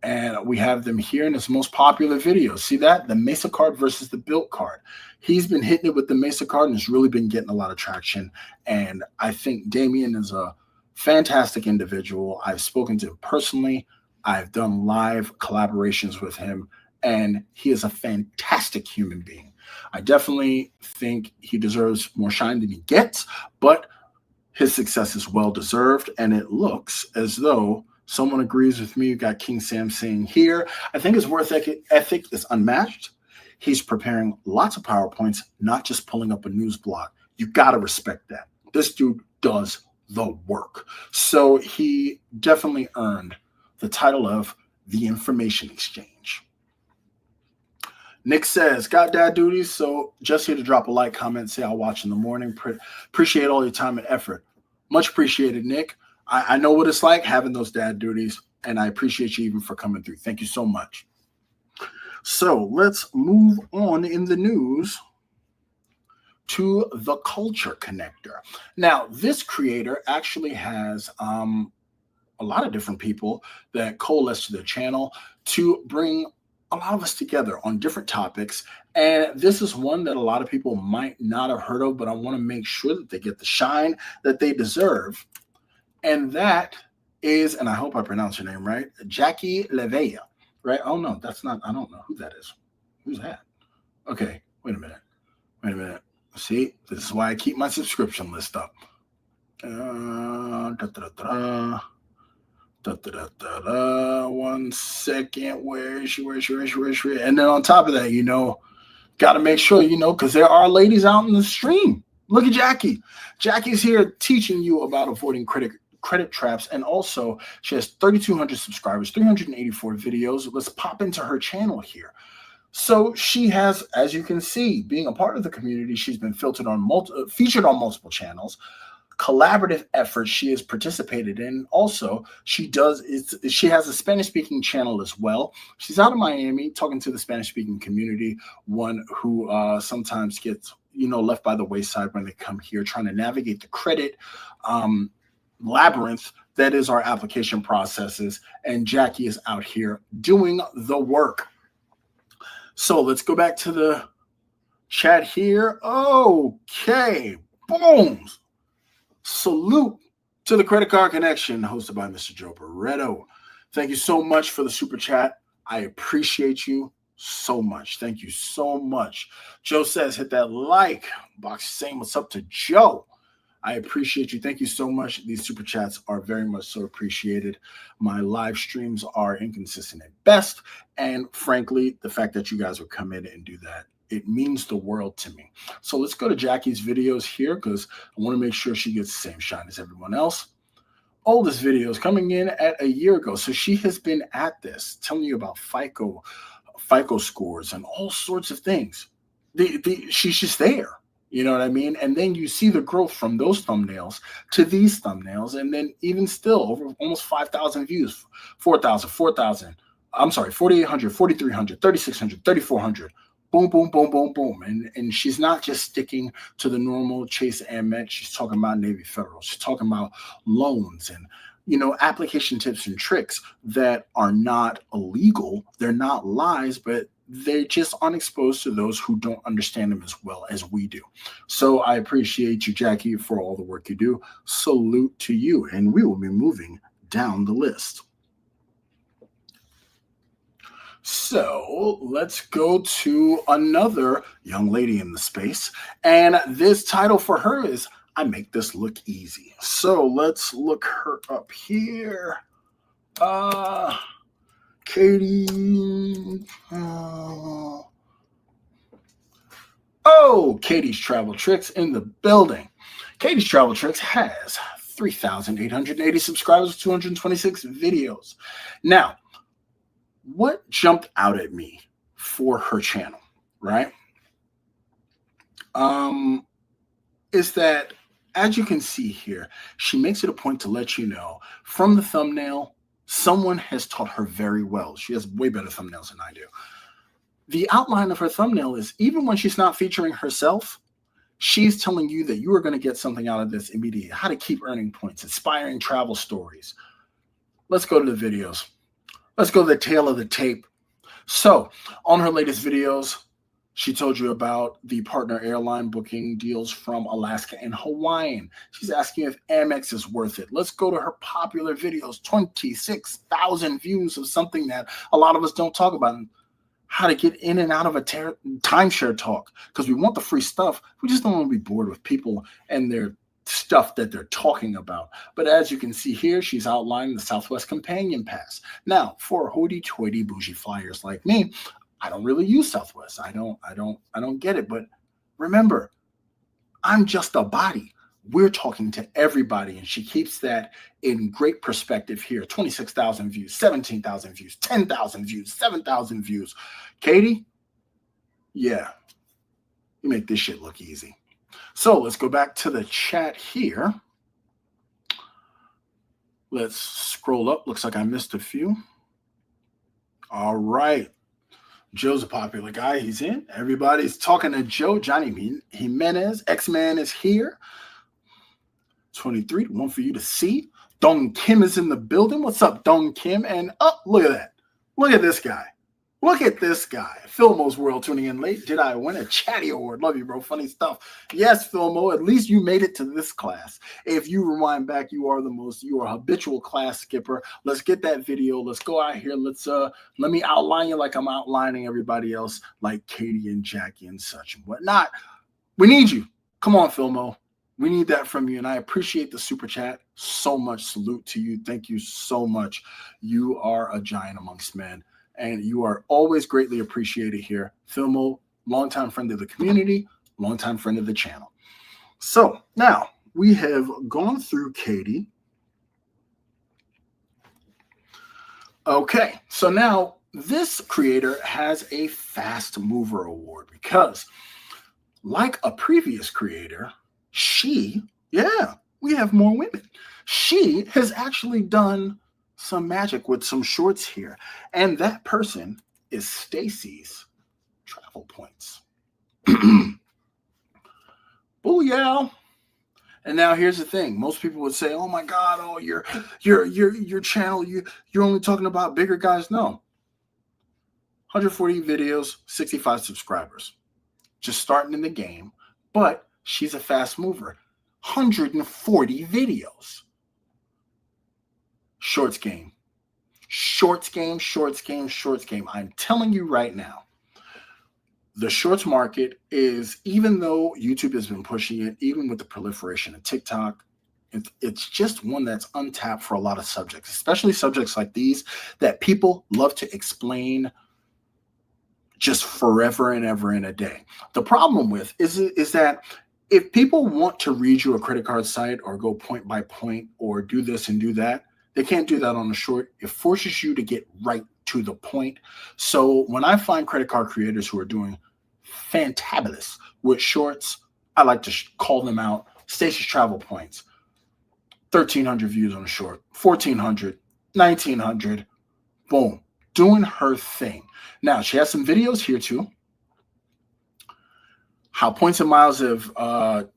and we have them here in his most popular videos. See that? The Mesa card versus the Built card. He's been hitting it with the Mesa card and has really been getting a lot of traction. And I think Damien is a fantastic individual. I've spoken to him personally. I've done live collaborations with him, and he is a fantastic human being. I definitely think he deserves more shine than he gets, but his success is well-deserved, and it looks as though someone agrees with me. You got King Sam saying here, I think his work ethic is unmatched. He's preparing lots of PowerPoints, not just pulling up a news blog. You got to respect that. This dude does the work. So he definitely earned the title of the Information Exchange. Nick says, got dad duties, so just here to drop a like, comment, say I'll watch in the morning. Appreciate all your time and effort. Much appreciated, Nick. I know what it's like having those dad duties, and I appreciate you even for coming through. Thank you so much. So let's move on in the news to the Culture Connector. Now, this creator actually has a lot of different people that coalesce to their channel to bring a lot of us together on different topics. And this is one that a lot of people might not have heard of, but I want to make sure that they get the shine that they deserve. And that is, and I hope I pronounce her name right, Jackie Lavielle, right? Oh, no, that's not, I don't know who that is. Who's that? Okay, wait a minute. See, this is why I keep my subscription list up. One second, where is she? And then on top of that, you know, got to make sure, you know, because there are ladies out in the stream. Look at Jackie. Jackie's here teaching you about avoiding credit traps, and also she has 3,200 subscribers, 384 videos. Let's pop into her channel here. So she has, as you can see, being a part of the community, she's been featured on multiple channels. Collaborative efforts she has participated in. Also, she has a Spanish-speaking channel as well. She's out of Miami talking to the Spanish-speaking community, one who sometimes gets, you know, left by the wayside when they come here trying to navigate the credit labyrinth that is our application processes. And Jackie is out here doing the work. So let's go back to the chat here. Okay, boom. Salute to the Credit Card Connection, hosted by Mr. Joe Barretto. Thank you so much for the super chat. I appreciate you so much. Thank you so much. Joe says, hit that like. Box saying what's up to Joe. I appreciate you. Thank you so much. These super chats are very much so appreciated. My live streams are inconsistent at best. And frankly, the fact that you guys would come in and do that, it means the world to me. So let's go to Jackie's videos here because I want to make sure she gets the same shine as everyone else. Oldest videos coming in at a year ago. So she has been at this, telling you about FICO scores and all sorts of things. She's just there. You know what I mean? And then you see the growth from those thumbnails to these thumbnails. And then even still, over almost 5,000 views, 4,000. I'm sorry, 4,800, 4,300, 3,600, 3,400. Boom, boom, boom, boom, boom. And she's not just sticking to the normal Chase Amex. She's talking about Navy Federal. She's talking about loans and, you know, application tips and tricks that are not illegal. They're not lies, but they just aren't exposed to those who don't understand them as well as we do. So I appreciate you, Jackie, for all the work you do. Salute to you. And we will be moving down the list. So let's go to another young lady in the space. And this title for her is I Make This Look Easy. So let's look her up here. Katie. Oh, Katie's Travel Tricks in the building. Katie's Travel Tricks has 3,880 subscribers, 226 videos. Now, what jumped out at me for her channel, right? Is that, as you can see here, she makes it a point to let you know from the thumbnail, someone has taught her very well. She has way better thumbnails than I do. The outline of her thumbnail is, even when she's not featuring herself, she's telling you that you are going to get something out of this immediately. How to keep earning points, inspiring travel stories. Let's go to the videos. Let's go to the tail of the tape. So, on her latest videos, she told you about the partner airline booking deals from Alaska and Hawaiian. She's asking if Amex is worth it. Let's go to her popular videos, 26,000 views of something that a lot of us don't talk about. How to get in and out of a timeshare talk, because we want the free stuff. We just don't want to be bored with people and their stuff that they're talking about. But as you can see here, she's outlining the Southwest Companion Pass. Now, for hoity-toity bougie flyers like me, I don't really use Southwest. I don't get it. But remember, I'm just a body. We're talking to everybody, and she keeps that in great perspective here. 26,000 views, 17,000 views, 10,000 views, 7,000 views. Katie, yeah, you make this shit look easy. So let's go back to the chat here. Let's scroll up. Looks like I missed a few. All right. Joe's a popular guy. He's in. Everybody's talking to Joe. Johnny Jimenez, X-Man is here. 23, one for you to see. Dong Kim is in the building. What's up, Dong Kim? And oh, look at that. Look at this guy. Look at this guy. Filmo's World tuning in late. Did I win a Chatty Award? Love you, bro. Funny stuff. Yes, Filmo. At least you made it to this class. If you rewind back, you are a habitual class skipper. Let's get that video. Let's go out here. Let me outline you like I'm outlining everybody else, like Katie and Jackie and such and whatnot. We need you. Come on, Filmo. We need that from you, and I appreciate the super chat so much. Salute to you. Thank you so much. You are a giant amongst men, and you are always greatly appreciated here. Filmo, longtime friend of the community, longtime friend of the channel. So now we have gone through Katie. Okay, so now this creator has a fast mover award because, like a previous creator, we have more women. She has actually done some magic with some shorts here. And that person is Stacy's travel points. Booyah. And now here's the thing. Most people would say, oh my God, oh, your channel, you're only talking about bigger guys. No. 140 videos, 65 subscribers. Just starting in the game. But she's a fast mover. 140 videos. Shorts game. Shorts game, shorts game, shorts game. I'm telling you right now, the shorts market is, even though YouTube has been pushing it, even with the proliferation of TikTok, it's just one that's untapped for a lot of subjects, especially subjects like these that people love to explain just forever and ever and a day. The problem with is that if people want to read you a credit card site or go point by point or do this and do that, they can't do that on a short. It forces you to get right to the point. So when I find credit card creators who are doing fantabulous with shorts, I like to call them out. Stacy's Travel Points, 1,300 views on a short, 1,400, 1,900, boom, doing her thing. Now, she has some videos here too. How points and miles how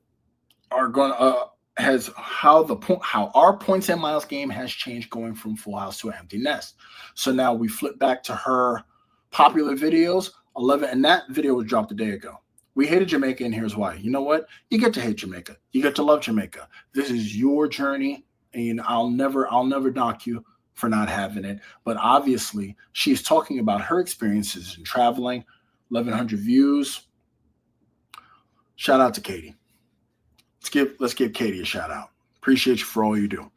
our points and miles game has changed going from Full House to Empty Nest. So now we flip back to her popular videos, 11, and that video was dropped a day ago. We hated Jamaica, and here's why. You know what? You get to hate Jamaica. You get to love Jamaica. This is your journey, and I'll never knock you for not having it. But obviously, she's talking about her experiences in traveling, 1,100 views. Shout out to Katie. Let's give Katie a shout out. Appreciate you for all you do.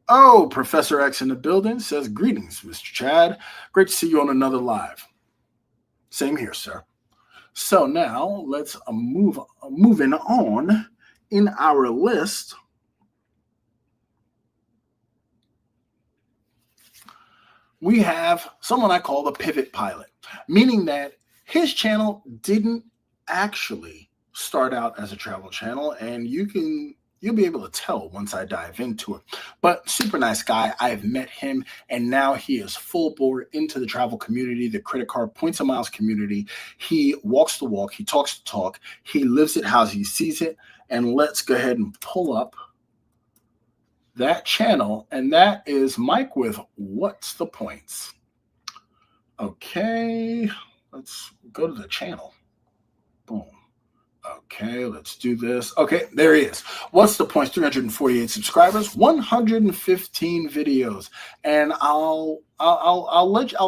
Oh, Professor X in the building says, greetings, Mr. Chad. Great to see you on another live. Same here, sir. So now let's moving on in our list. We have someone I call the pivot pilot, meaning that his channel didn't actually start out as a travel channel, and you'll be able to tell once I dive into it. But super nice guy. I have met him, and now he is full bore into the travel community, the credit card points and miles community. He walks the walk, he talks the talk, he lives it how he sees it. And let's go ahead and pull up that channel, and that is Mike with What's the Points. Okay, let's go to the channel. Boom. Okay, let's do this. Okay, there he is. What's the Points? 348 subscribers, 115 videos, and I'll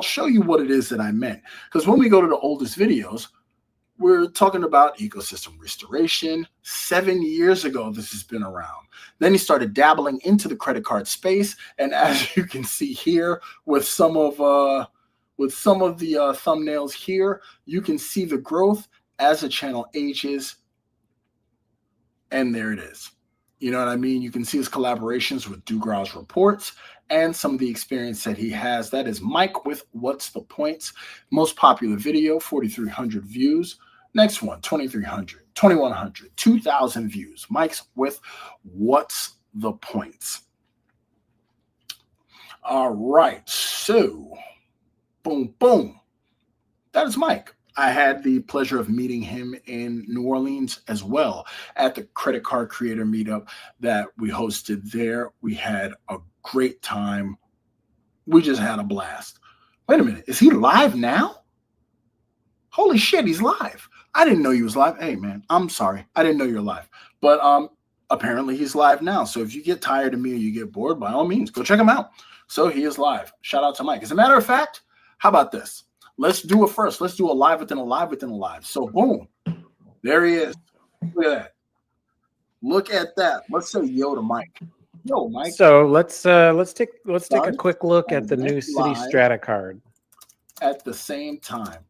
show you what it is that I meant, because when we go to the oldest videos, we're talking about ecosystem restoration. 7 years ago, this has been around. Then he started dabbling into the credit card space, and as you can see here, with some of the thumbnails here, you can see the growth as the channel ages, and there it is. You know what I mean? You can see his collaborations with Dugrau's reports and some of the experience that he has. That is Mike with What's the Points? Most popular video, 4,300 views. Next one, 2,300, 2,100, 2,000 views. Mike's with What's the Points? All right, so boom, boom. That is Mike. I had the pleasure of meeting him in New Orleans as well at the Credit Card Creator Meetup that we hosted there. We had a great time. We just had a blast. Wait a minute, is he live now? Holy shit, he's live. I didn't know he was live. Hey, man, I'm sorry. I didn't know you're live. But apparently he's live now. So if you get tired of me or you get bored, by all means, go check him out. So he is live. Shout out to Mike. As a matter of fact, how about this? Let's do it first. Let's do a live within a live within a live. So boom, there he is. Look at that. Look at that. Let's say yo to Mike. Yo, Mike. So let's take a quick look at the new City Strata card. At the same time.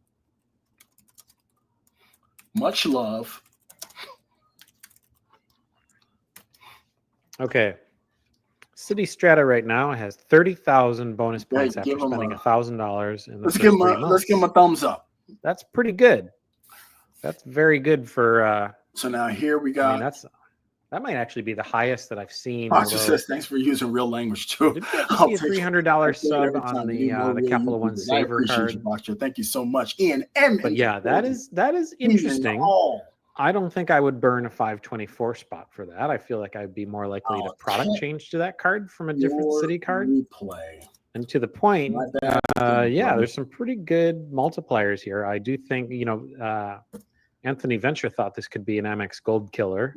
Much love. Okay. City Strata right now has 30,000 bonus points after spending $1,000 in the let's give him a thumbs up. That's pretty good. That's very good for so now here we got. I mean, that might actually be the highest that I've seen. Pastor says thanks for using real language too. Did you see a $300 sub on the Capital One Saver card? You, thank you so much, Ian. But yeah, that is interesting. I don't think I would burn a 524 spot for that. I feel like I'd be more likely to product change to that card from a different city card. And to the point, yeah, there's some pretty good multipliers here. I do think, Anthony Venture thought this could be an Amex Gold killer.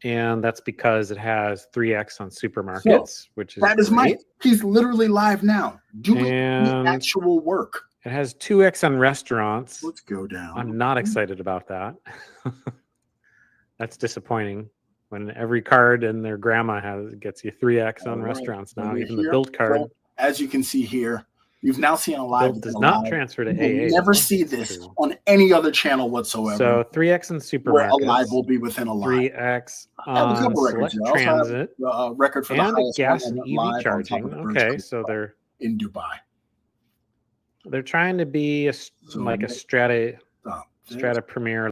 And that's because it has 3x on supermarkets, which is that is Mike. He's literally live now doing the actual work. It has 2x on restaurants. Let's go down. I'm not excited about that. That's disappointing when every card and their grandma gets you 3x on restaurants now, even the Built card. So, as you can see here, you've now seen a live. Built does not transfer to AA. You never see this on any other channel whatsoever. So 3x in supermarkets. Where a live will be within a live. 3x on select transit. Record for the highest gas and EV charging. Okay, so they're in Dubai. They're trying to be a Strata Premier.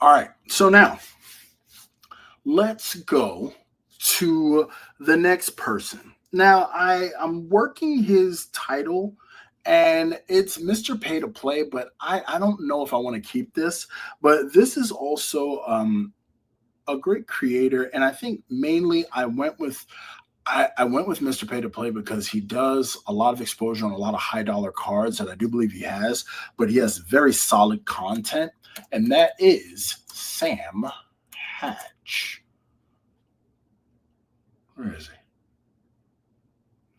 All right, so now let's go to the next person. Now I'm working his title, and it's Mr. Pay to Play, but I don't know if I want to keep this. But this is also a great creator, and I think mainly I went with Mr. Pay to Play because he does a lot of exposure on a lot of high dollar cards that I do believe he has, but he has very solid content, and that is Sam Hatch. Where is he?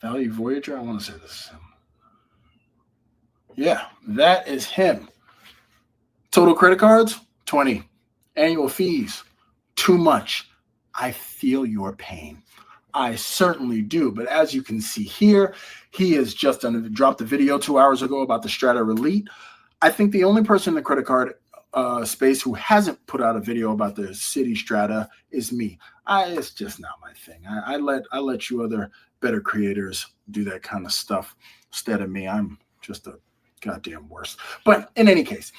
Value Voyager? I want to say this is him. Yeah, that is him. Total credit cards, 20. Annual fees, too much. I feel your pain. I certainly do. But as you can see here, he has just dropped a video 2 hours ago about the Strata Elite. I think the only person in the credit card space who hasn't put out a video about the City Strata is me. It's just not my thing. I let you other better creators do that kind of stuff instead of me. I'm just a goddamn worse. But in any case,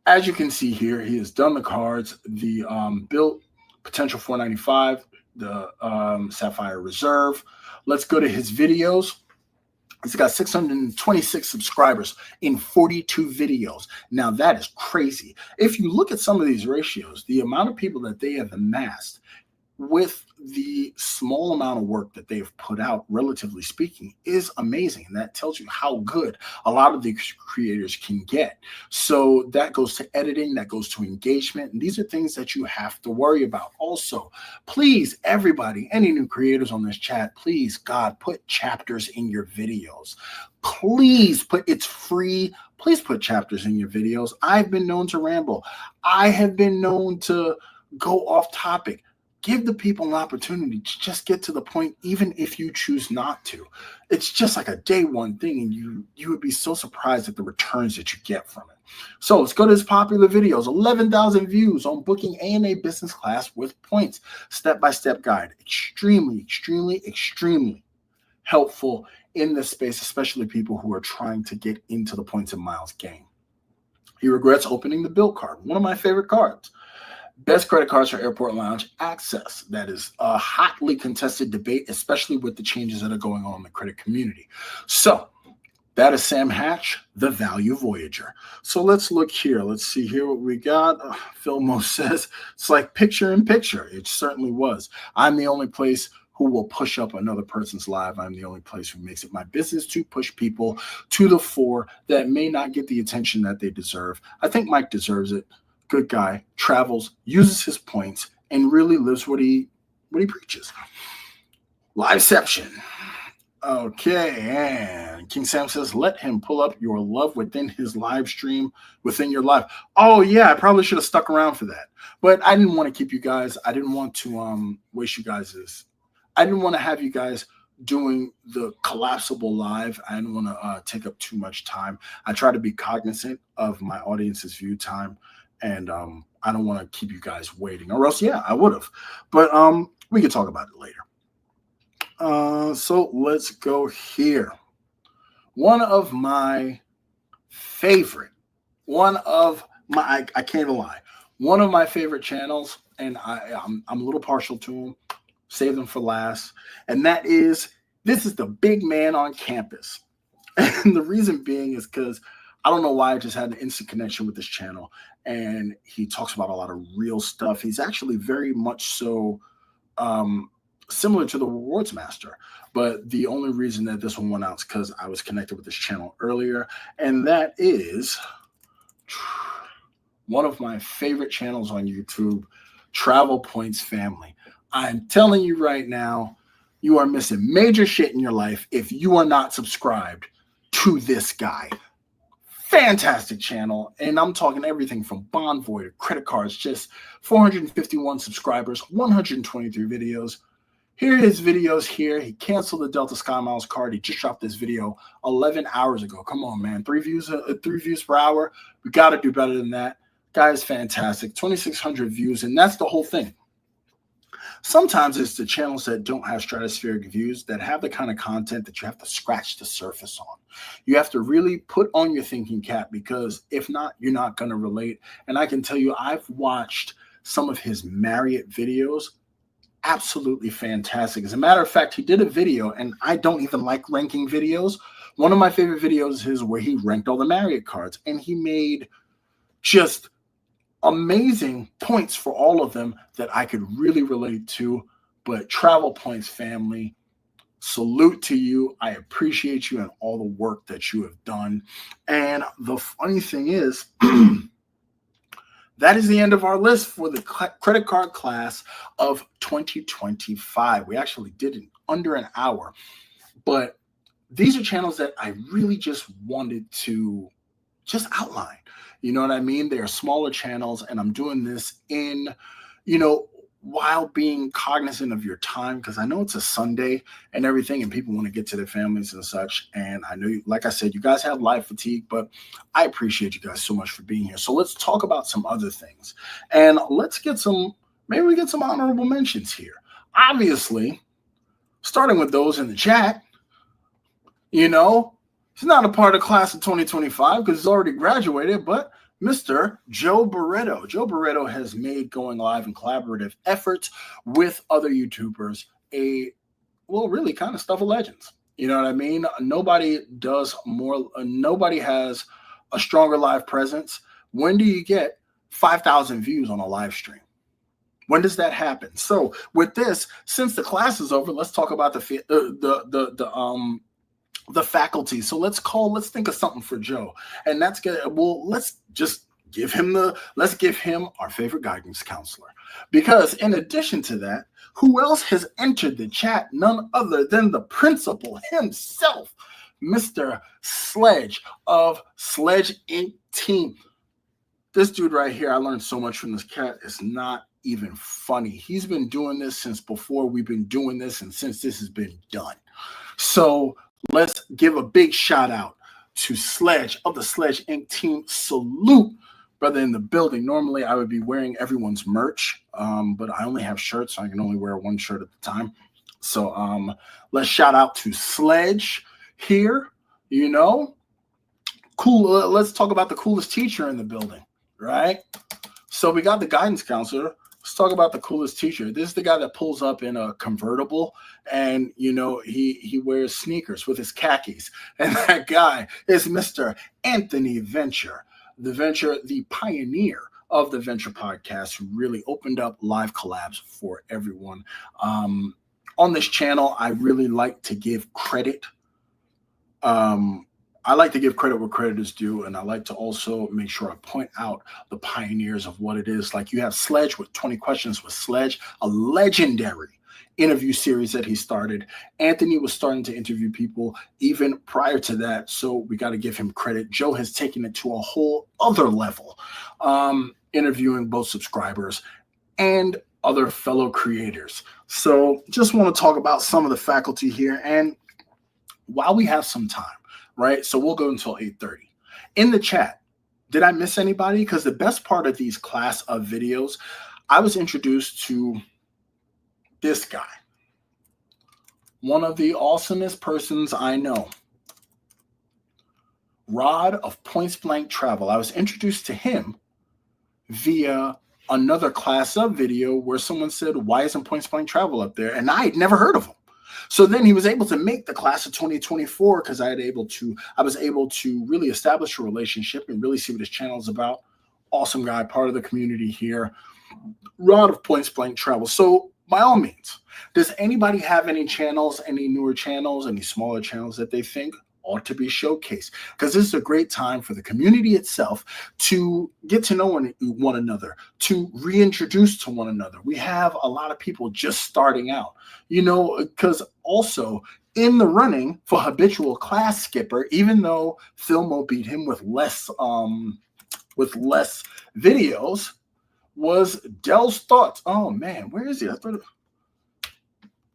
as you can see here, he has done the cards, the built potential 495, the Sapphire Reserve. Let's go to his videos. He's got 626 subscribers in 42 videos. Now that is crazy. If you look at some of these ratios, the amount of people that they have amassed with the small amount of work that they've put out, relatively speaking, is amazing. And that tells you how good a lot of these creators can get. So that goes to editing, that goes to engagement. And these are things that you have to worry about. Also, please, everybody, any new creators on this chat, please, God, put chapters in your videos. Please it's free. Please put chapters in your videos. I've been known to ramble. I have been known to go off topic. Give the people an opportunity to just get to the point, even if you choose not to. It's just like a day one thing, and you would be so surprised at the returns that you get from it. So let's go to his popular videos. 11,000 views on booking ANA business class with points. Step-by-step guide. Extremely, extremely, extremely helpful in this space, especially people who are trying to get into the points and miles game. He regrets opening the built card. One of my favorite cards. Best credit cards for airport lounge access. That is a hotly contested debate, especially with the changes that are going on in the credit community. So that is Sam Hatch, the Value Voyager. So let's look here. Let's see here what we got. Filmo says it's like picture in picture. It certainly was. I'm the only place who will push up another person's live. I'm the only place who makes it my business to push people to the fore that may not get the attention that they deserve. I think Mike deserves it. Good guy, travels, uses his points, and really lives what he preaches. Liveception. Okay, and King Sam says, let him pull up your love within his live stream, within your live. Oh, yeah, I probably should have stuck around for that. But I didn't want to keep you guys. I didn't want to waste you guys' I didn't want to have you guys doing the collapsible live. I didn't want to take up too much time. I try to be cognizant of my audience's view time. And I don't want to keep you guys waiting, or else, yeah, I would have. But we can talk about it later. So let's go here. One of my favorite, I can't even lie, one of my favorite channels, and I'm a little partial to them, save them for last, and this is the big man on campus. And the reason being is because I don't know why I just had an instant connection with this channel, and he talks about a lot of real stuff. He's actually very much so similar to the Rewards Master, but the only reason that this one went out is because I was connected with this channel earlier, and that is one of my favorite channels on YouTube, Travel Points Family. I'm telling you right now, you are missing major shit in your life if you are not subscribed to this guy. Fantastic channel, and I'm talking everything from bond void to credit cards, just 451 subscribers, 123 videos. Here are his videos here. He canceled the Delta Sky Miles card. He just dropped this video 11 hours ago. Come on, man. 3 views per hour. We got to do better than that. Guy is fantastic. 2,600 views, and that's the whole thing. Sometimes it's the channels that don't have stratospheric views that have the kind of content that you have to scratch the surface on. You have to really put on your thinking cap, because if not, you're not going to relate. And I can tell you, I've watched some of his Marriott videos. Absolutely fantastic. As a matter of fact, he did a video, and I don't even like ranking videos. One of my favorite videos is his where he ranked all the Marriott cards, and he made just amazing points for all of them that I could really relate to. But Travel Points Family, salute to you. I appreciate you and all the work that you have done. And the funny thing is, that is the end of our list for the credit card class of 2025. We actually did it under an hour, but these are channels that I really just wanted to just outline. You know what I mean? They are smaller channels, and I'm doing this in, while being cognizant of your time, because I know it's a Sunday and everything, and people want to get to their families and such. And I know, like I said, you guys have life fatigue, but I appreciate you guys so much for being here. So let's talk about some other things, and let's get some, maybe we get some honorable mentions here. Obviously, starting with those in the chat, he's not a part of class of 2025 because he's already graduated, but Mr. Joe Barreto. Joe Barreto has made going live and collaborative efforts with other YouTubers really kind of stuff of legends. You know what I mean? Nobody does more. Nobody has a stronger live presence. When do you get 5,000 views on a live stream? When does that happen? So with this, since the class is over, let's talk about the faculty. So let's think of something for Joe, and that's good. Well, let's give him our favorite guidance counselor, because in addition to that, who else has entered the chat? None other than the principal himself, Mr. Sledge of Sledge Inc. team. This dude right here, I learned so much from this cat. It's not even funny. He's been doing this since before we've been doing this, and since this has been done. So let's give a big shout out to Sledge of the Sledge Inc. team. Salute, brother, in the building. Normally, I would be wearing everyone's merch, but I only have shirts, so I can only wear one shirt at the time. So let's shout out to Sledge here. Cool. Let's talk about the coolest teacher in the building, right? So we got the guidance counselor. Let's talk about the coolest teacher. This is the guy that pulls up in a convertible, and he wears sneakers with his khakis. And that guy is Mr. Anthony Venture, the pioneer of the Venture podcast, who really opened up live collabs for everyone. On this channel, I really like to give credit. I like to give credit where credit is due, and I like to also make sure I point out the pioneers of what it is. Like, you have Sledge with 20 Questions with Sledge, a legendary interview series that he started. Anthony was starting to interview people even prior to that, so we got to give him credit. Joe has taken it to a whole other level, interviewing both subscribers and other fellow creators. So just want to talk about some of the faculty here, and while we have some time, right? So we'll go until 8:30. In the chat, did I miss anybody? Because the best part of these class of videos, I was introduced to this guy, one of the awesomest persons I know, Rod of Points Blank Travel. I was introduced to him via another class of video where someone said, why isn't Points Blank Travel up there? And I had never heard of him. So then he was able to make the class of 2024 because I was able to really establish a relationship and really see what his channel is about. Awesome guy, part of the community here. Rod of Points Blank Travel. So by all means, does anybody have any channels, any newer channels, any smaller channels that they think ought to be showcased? Because this is a great time for the community itself to get to know one another, to reintroduce to one another. We have a lot of people just starting out, because also in the running for habitual class skipper, even though Filmo beat him with less videos, was Dell's Thoughts. Oh man, where is he?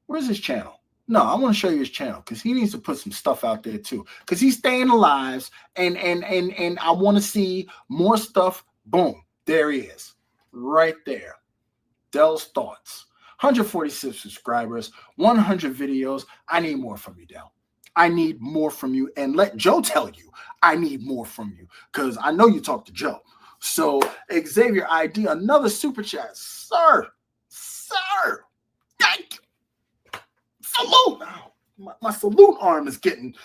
Where's his channel? No, I want to show you his channel because he needs to put some stuff out there too. Because he's staying alive, and I want to see more stuff. Boom, there he is, right there. Dell's Thoughts, 146 subscribers, 100 videos. I need more from you, Dell. I need more from you, and let Joe tell you I need more from you because I know you talk to Joe. So Xavier ID, another super chat, sir. Thank you. Salute. Oh, my salute arm is getting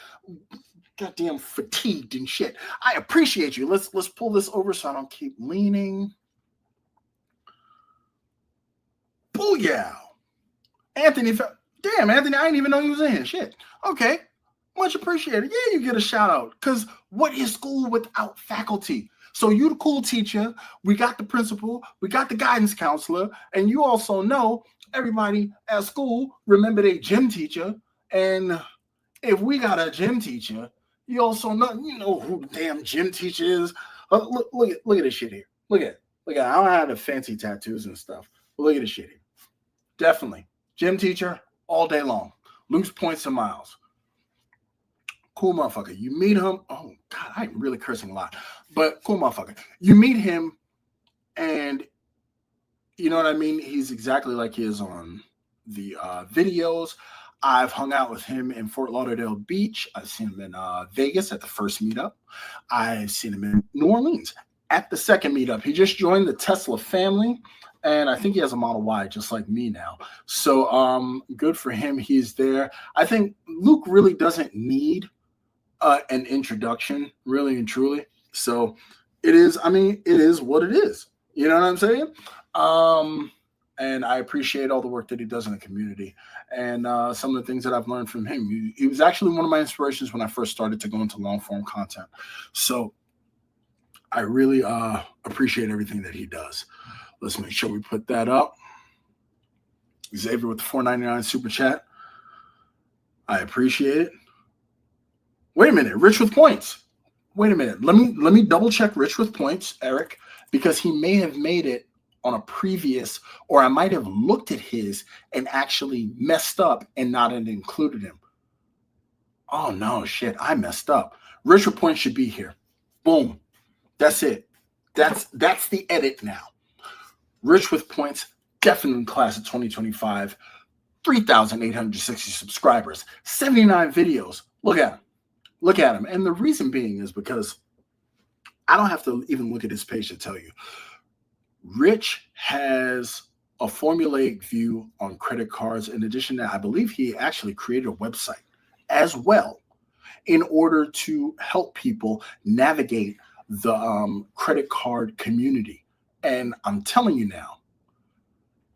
goddamn fatigued and shit. I appreciate you. Let's pull this over so I don't keep leaning. Booyah. Anthony, damn, Anthony, I didn't even know he was in here. Shit. Okay. Much appreciated. Yeah, you get a shout out. Because what is school without faculty? So you the cool teacher, we got the principal, we got the guidance counselor, and you also know everybody at school remember their gym teacher. And if we got a gym teacher, you also know who the damn gym teacher is. Look at this shit here. Look at it. I don't have the fancy tattoos and stuff. But look at this shit here. Definitely. Gym teacher all day long. Lose points and miles. Cool motherfucker. You meet him. Oh, God, I'm really cursing a lot. But cool motherfucker. You meet him and you know what I mean? He's exactly like he is on the videos. I've hung out with him in Fort Lauderdale Beach. I've seen him in Vegas at the first meetup. I've seen him in New Orleans at the second meetup. He just joined the Tesla family, and I think he has a Model Y just like me now. So good for him. He's there. I think Luke really doesn't need an introduction, really and truly. So it is what it is. You know what I'm saying? And I appreciate all the work that he does in the community and some of the things that I've learned from him. He was actually one of my inspirations when I first started to go into long form content. So I really appreciate everything that he does. Let's make sure we put that up. Xavier with the $4.99 super chat. I appreciate it. Wait a minute, Rich with points. Wait a minute. Let me double check Rich with points, Eric, because he may have made it on a previous, or I might have looked at his and actually messed up and not included him. Oh no, shit, I messed up. Rich with points should be here. Boom. That's it. That's the edit now. Rich with points, definitely class of 2025, 3,860 subscribers, 79 videos. Look at him. Look at him. And the reason being is because I don't have to even look at his page to tell you. Rich has a formulaic view on credit cards. In addition to that, I believe he actually created a website as well in order to help people navigate the credit card community. And I'm telling you now,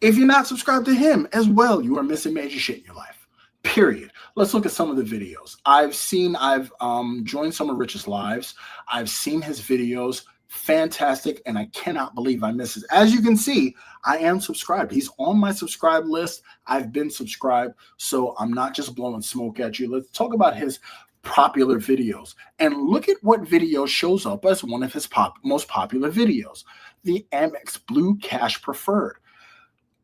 if you're not subscribed to him as well, you are missing major shit in your life. Period. Let's look at some of the videos. I've joined some of Rich's lives. I've seen his videos. Fantastic. And I cannot believe I missed it. As you can see, I am subscribed. He's on my subscribe list. I've been subscribed. So I'm not just blowing smoke at you. Let's talk about his popular videos. And look at what video shows up as one of his most popular videos. The Amex Blue Cash Preferred.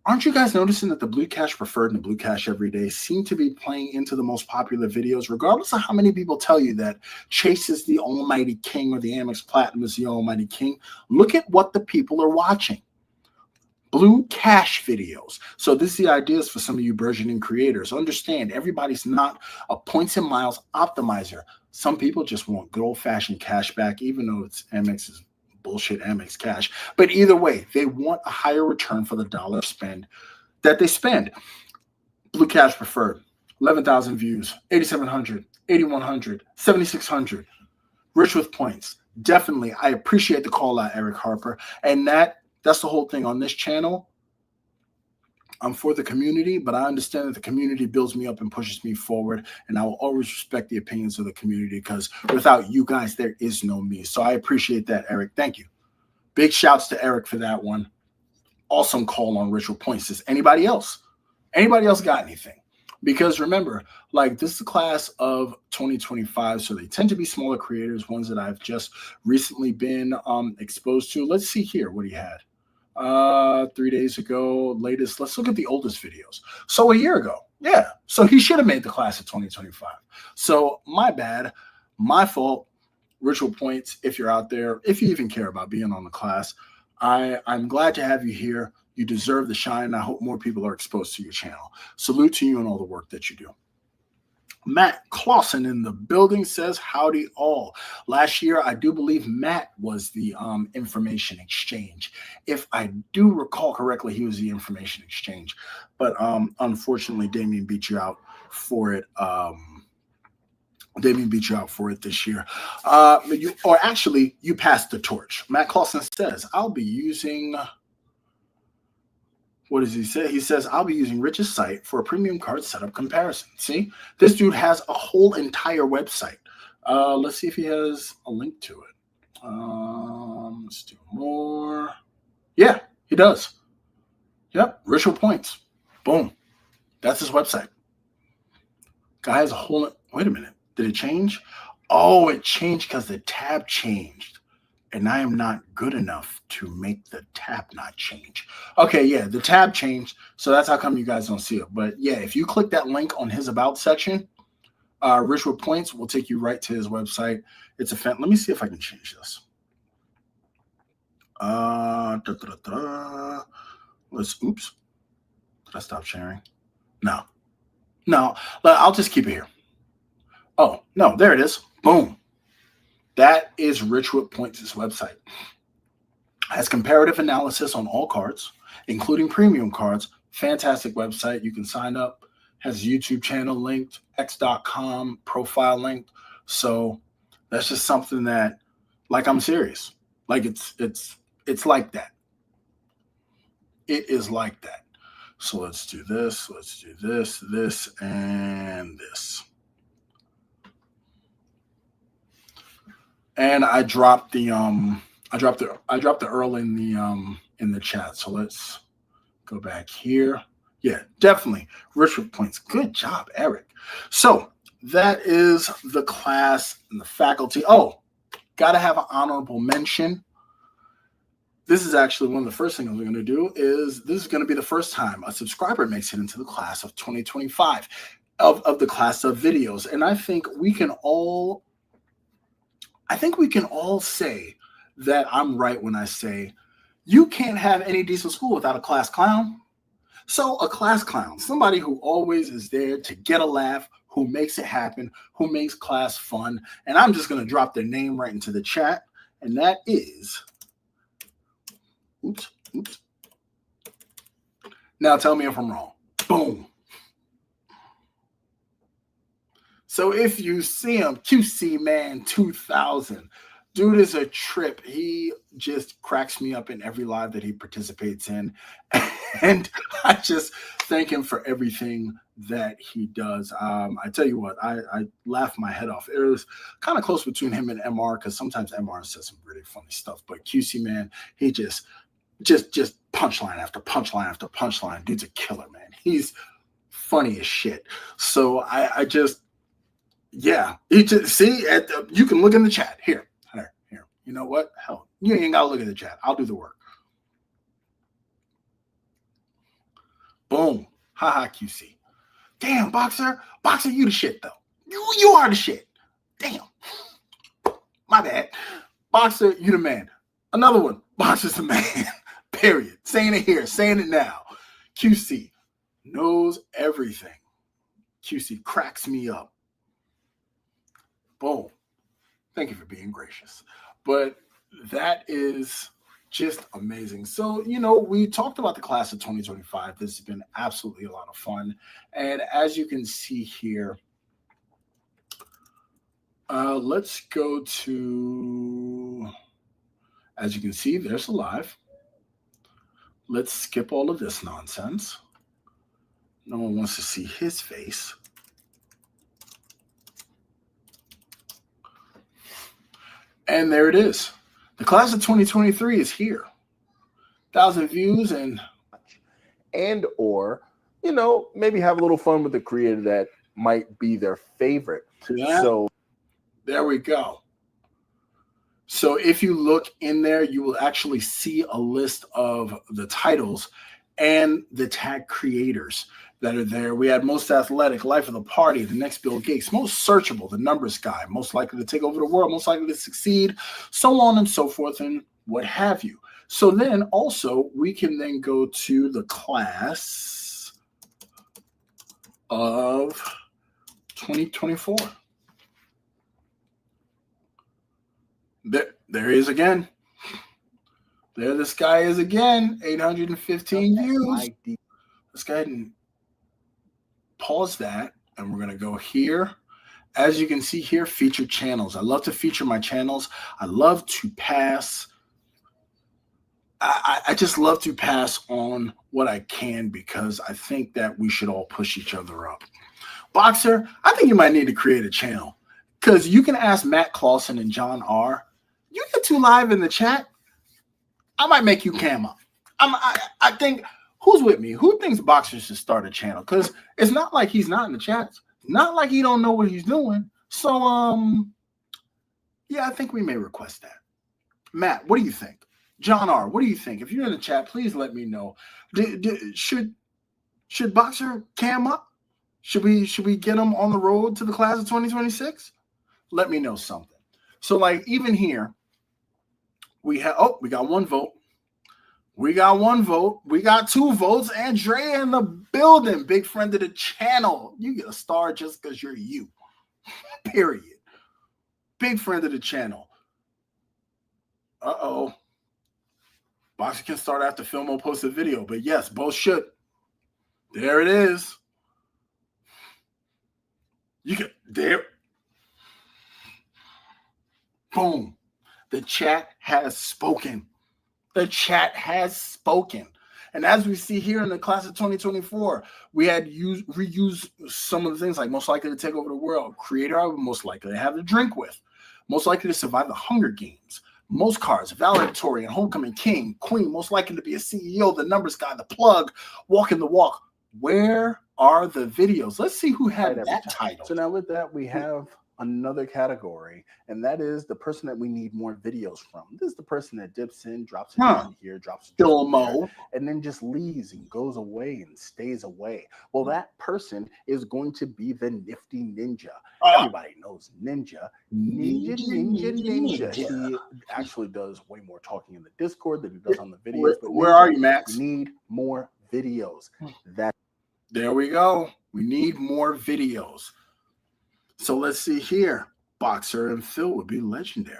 Aren't you guys noticing that the Blue Cash Preferred and the Blue Cash Everyday seem to be playing into the most popular videos, regardless of how many people tell you that Chase is the almighty king or the Amex Platinum is the almighty king? Look at what the people are watching. Blue Cash videos. So this is the ideas for some of you burgeoning creators. Understand, everybody's not a points and miles optimizer. Some people just want good old-fashioned cash back, even though it's Amex's bullshit Amex cash. But either way, they want a higher return for the dollar spend that they spend. Blue Cash Preferred, 11,000 views, 8,700, 8,100, 7,600. Rich with points. Definitely, I appreciate the call out, Eric Harper. And that's the whole thing on this channel. I'm for the community, but I understand that the community builds me up and pushes me forward. And I will always respect the opinions of the community because without you guys, there is no me. So I appreciate that, Eric. Thank you. Big shouts to Eric for that one. Awesome call on Ritual Points. Does anybody else got anything? Because remember, like, this is the class of 2025. So they tend to be smaller creators, ones that I've just recently been exposed to. Let's see here what he had. 3 days ago, latest. Let's look at the oldest videos. So a year ago. Yeah. So he should have made the class of 2025. So my bad, my fault. Ritual Points, if you're out there, if you even care about being on the class, I'm glad to have you here. You deserve the shine. I hope more people are exposed to your channel. Salute to you and all the work that you do. Matt Clausen in the building says, howdy all. Last year, I do believe Matt was the information exchange. If I do recall correctly, he was the information exchange. But unfortunately, Damien beat you out for it. Damien beat you out for it this year. You passed the torch. Matt Clausen says, I'll be using... What does he say? He says, I'll be using Rich's site for a premium card setup comparison. See, this dude has a whole entire website. Let's see if he has a link to it. Let's do more. Yeah, he does. Yep, Ritual Points. Boom. That's his website. Guy has a whole... Wait a minute. Did it change? Oh, it changed because the tab changed. and I am not good enough to make the tab not change. Okay, yeah, the tab changed, so that's how come you guys don't see it. But yeah, if you click that link on his about section, Rich with Points will take you right to his website. It's a fan. Let me see if I can change this. Oops. Did I stop sharing? No, I'll just keep it here. Oh, no, there it is. Boom. That is Richwood Points' website. Has comparative analysis on all cards, including premium cards. Fantastic website. You can sign up. Has a YouTube channel linked, x.com profile linked. So that's just something that, like, I'm serious. Like, it's like that. It is like that. So let's do this. Let's do this, this, and this. And I dropped the Earl in the chat. So let's go back here. Yeah, definitely. Richard Points. Good job, Eric. So that is the class and the faculty. Oh, gotta have an honorable mention. This is actually one of the first things I'm going to do. This is going to be the first time a subscriber makes it into the class of 2025 of the class of videos. And I think we can all say that I'm right when I say you can't have any decent school without a class clown. So a class clown, somebody who always is there to get a laugh, who makes it happen, who makes class fun. And I'm just going to drop their name right into the chat. And that is... Oops. Now tell me if I'm wrong. Boom. So if you see him, QC Man 2000. Dude is a trip. He just cracks me up in every live that he participates in. And I just thank him for everything that he does. I tell you what, I laughed my head off. It was kind of close between him and MR because sometimes MR says some really funny stuff. But QC Man, he just punchline after punchline after punchline. Dude's a killer, man. He's funny as shit. So I just, yeah. You can look in the chat. Here. You know what? Hell, you ain't got to look at the chat. I'll do the work. Boom. Haha, QC. Damn, Boxer. Boxer, you the shit, though. You are the shit. Damn. My bad. Boxer, you the man. Another one. Boxer's the man. Period. Saying it here. Saying it now. QC knows everything. QC cracks me up. Boom. Thank you for being gracious. But that is just amazing. So, we talked about the class of 2025. This has been absolutely a lot of fun. And as you can see here, let's go to, as you can see, there's a live. Let's skip all of this nonsense. No one wants to see his face. And there it is. The class of 2023 is here. 1,000 views or maybe have a little fun with the creator that might be their favorite. Yeah. So there we go. So if you look in there, you will actually see a list of the titles and the tag creators that are there. We had most athletic, life of the party, the next Bill Gates, most searchable, the numbers guy, most likely to take over the world, most likely to succeed, so on and so forth and what have you. So then also we can then go to the class of 2024. There he is again. There this guy is again, 815 views. Let's go ahead and pause that, and we're going to go here. As you can see here, featured channels. I love to feature my channels. I love to pass. I just love to pass on what I can because I think that we should all push each other up. Boxer, I think you might need to create a channel because you can ask Matt Clausen and John R. You get too live in the chat, I might make you cam up. I think, who's with me? Who thinks Boxer should start a channel? Because it's not like he's not in the chats. Not like he don't know what he's doing. So, yeah, I think we may request that. Matt, what do you think? John R., what do you think? If you're in the chat, please let me know. Should Boxer cam up? Should we get him on the road to the class of 2026? Let me know something. So like even here, we got one vote. We got one vote. We got 2 votes. Andrea in the building. Big friend of the channel. You get a star just because you're you. Period. Big friend of the channel. Uh-oh. Boxer can start after Filmo posts a video. But yes, both should. There it is. You can there. Boom. The chat has spoken. The chat has spoken. And as we see here in the class of 2024, we had reused some of the things like most likely to take over the world, creator I would most likely to have a drink with, most likely to survive the Hunger Games, most cards, valedictorian, homecoming king, queen, most likely to be a CEO, the numbers guy, the plug, walking the walk. Where are the videos? Let's see who had that title. So now with that, we have another category, and that is the person that we need more videos from. This is the person that dips in, drops it down here, drops it Filmo, and then just leaves and goes away and stays away. Well, that person is going to be the nifty ninja. Everybody knows ninja. Ninja. He actually does way more talking in the Discord than he does on the videos. But where are you, Max? We need more videos. There we go. We need more videos. So let's see here. Boxer and Phil would be legendary.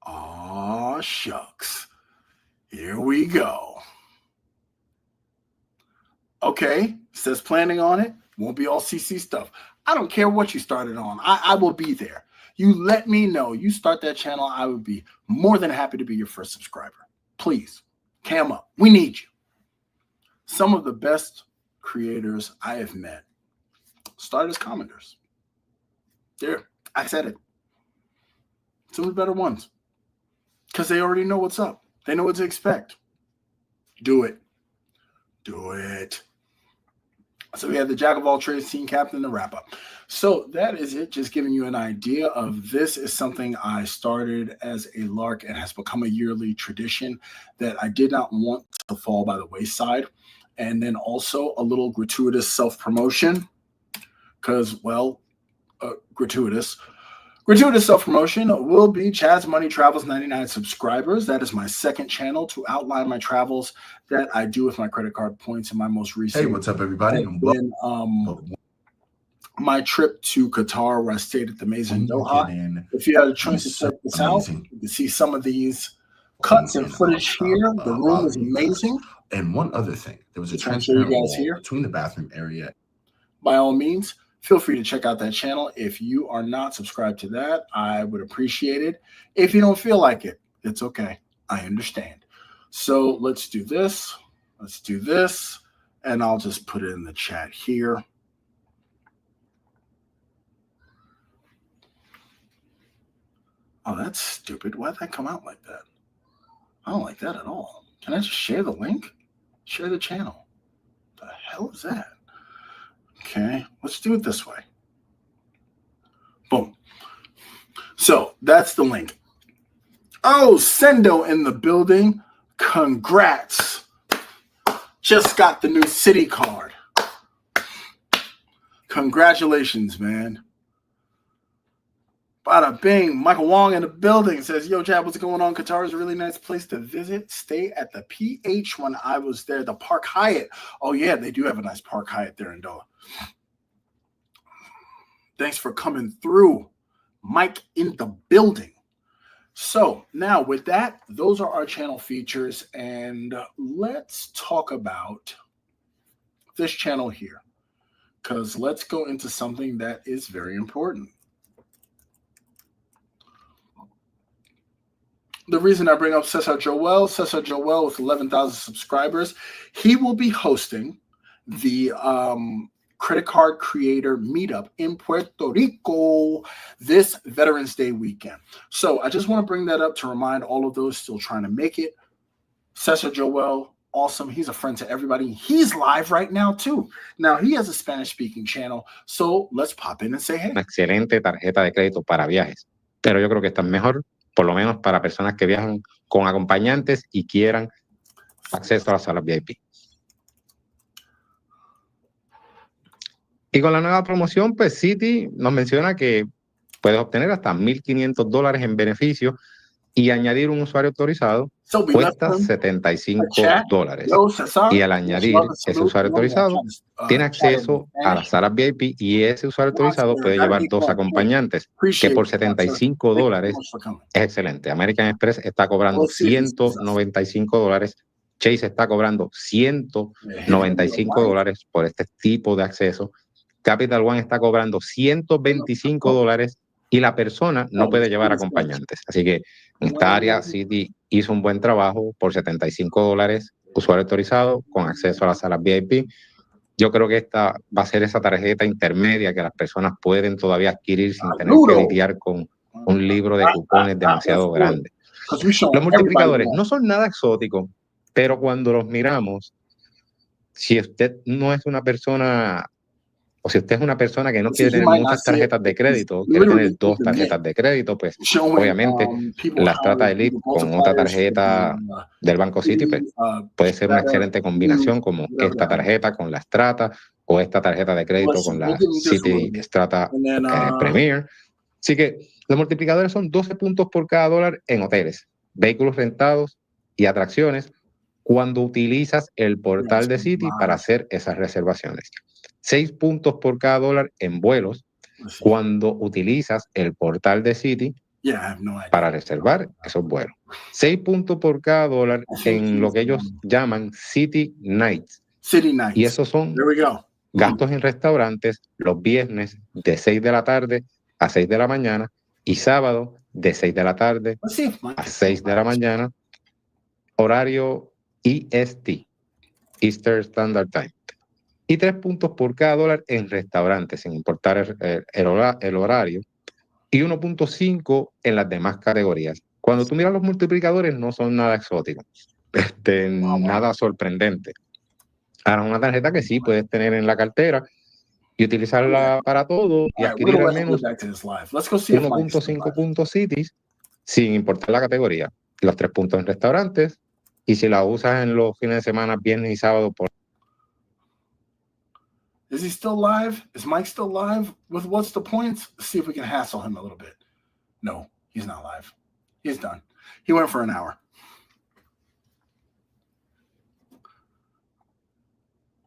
Aw, shucks. Here we go. Okay, says planning on it. Won't be all CC stuff. I don't care what you started on. I will be there. You let me know. You start that channel, I would be more than happy to be your first subscriber. Please, cam up. We need you. Some of the best creators I have met started as commenters. There, I said it. Some of the better ones. Because they already know what's up. They know what to expect. Do it. Do it. So we have the Jack of all trades, team captain, the wrap up. So that is it. Just giving you an idea of this is something I started as a lark and has become a yearly tradition that I did not want to fall by the wayside. And then also a little gratuitous self-promotion. Because, well, gratuitous self-promotion will be Chad's Money Travels 99 subscribers. That is my second channel to outline my travels that I do with my credit card points in my most recent. Hey, what's up, everybody? My trip to Qatar, where I stayed at the amazing Doha. If you had a chance to check this out, you can see some of these cuts and footage here. The room is amazing. And one other thing, there was a transparent wall between the bathroom area. By all means, feel free to check out that channel. If you are not subscribed to that, I would appreciate it. If you don't feel like it, it's okay. I understand. So let's do this. Let's do this. And I'll just put it in the chat here. Oh, that's stupid. Why'd that come out like that? I don't like that at all. Can I just share the link? Share the channel. The hell is that? Okay, let's do it this way. Boom. So that's the link. Oh, Sendo in the building. Congrats. Just got the new city card. Congratulations, man. Bada bing. Michael Wong in the building says, yo, Jab, what's going on? Qatar is a really nice place to visit. Stay at the PH when I was there. The Park Hyatt. Oh, yeah, they do have a nice Park Hyatt there in Doha. Thanks for coming through. Mike in the building. So now with that, those are our channel features. And let's talk about this channel here. Because let's go into something that is very important. The reason I bring up Cesar Joel with 11,000 subscribers, he will be hosting the credit card creator meetup in Puerto Rico this Veterans Day weekend. So I just want to bring that up to remind all of those still trying to make it. Cesar Joel, awesome. He's a friend to everybody. He's live right now too. Now he has a Spanish speaking channel. So let's pop in and say hey. Una excelente tarjeta de crédito para viajes. pero yo creo que esta es mejor, por lo menos para personas que viajan con acompañantes y quieran acceso a las salas VIP. Y con la nueva promoción, pues City nos menciona que puedes obtener hasta $1,500 en beneficio y añadir un usuario autorizado cuesta $75. Y al añadir ese usuario autorizado, tiene acceso a las salas VIP y ese usuario autorizado puede llevar 2 acompañantes, que por $75 es excelente. American Express está cobrando $195. Chase está cobrando $195 por este tipo de acceso. Capital One está cobrando $125 y la persona no puede llevar acompañantes. Así que en esta área City hizo un buen trabajo por $75, usuario autorizado con acceso a las salas VIP. Yo creo que esta va a ser esa tarjeta intermedia que las personas pueden todavía adquirir sin tener que lidiar con un libro de cupones demasiado grande. Los multiplicadores no son nada exóticos, pero cuando los miramos, si usted no es una persona, o si usted es una persona que no quiere tener muchas tarjetas de crédito, quiere tener 2 tarjetas de crédito, pues obviamente la Strata Elite con otra tarjeta del Banco City pues, puede ser una excelente combinación, como esta tarjeta con la Strata o esta tarjeta de crédito con la City Strata Premier. Así que los multiplicadores son 12 puntos por cada dólar en hoteles, vehículos rentados y atracciones cuando utilizas el portal de City para hacer esas reservaciones. 6 puntos por cada dólar en vuelos cuando utilizas el portal de City para reservar esos vuelos. 6 puntos por cada dólar en lo que ellos llaman City Nights. Y esos son gastos en restaurantes los viernes de 6 de la tarde a 6 de la mañana y sábado de 6 de la tarde a 6 de la mañana, horario EST, Eastern Standard Time. Y 3 puntos por cada dólar en restaurantes, sin importar el horario, y 1.5 en las demás categorías. Cuando tú miras los multiplicadores, no son nada exóticos, nada sorprendente. Ahora, una tarjeta que sí puedes tener en la cartera y utilizarla para todo y adquirir al menos 1.5 puntos Cities, sin importar la categoría. Los 3 puntos en restaurantes, y si la usas en los fines de semana, viernes y sábado, por Is he still live? Is Mike still live with What's the Points? Let's see if we can hassle him a little bit. No, he's not live. He's done. He went for an hour.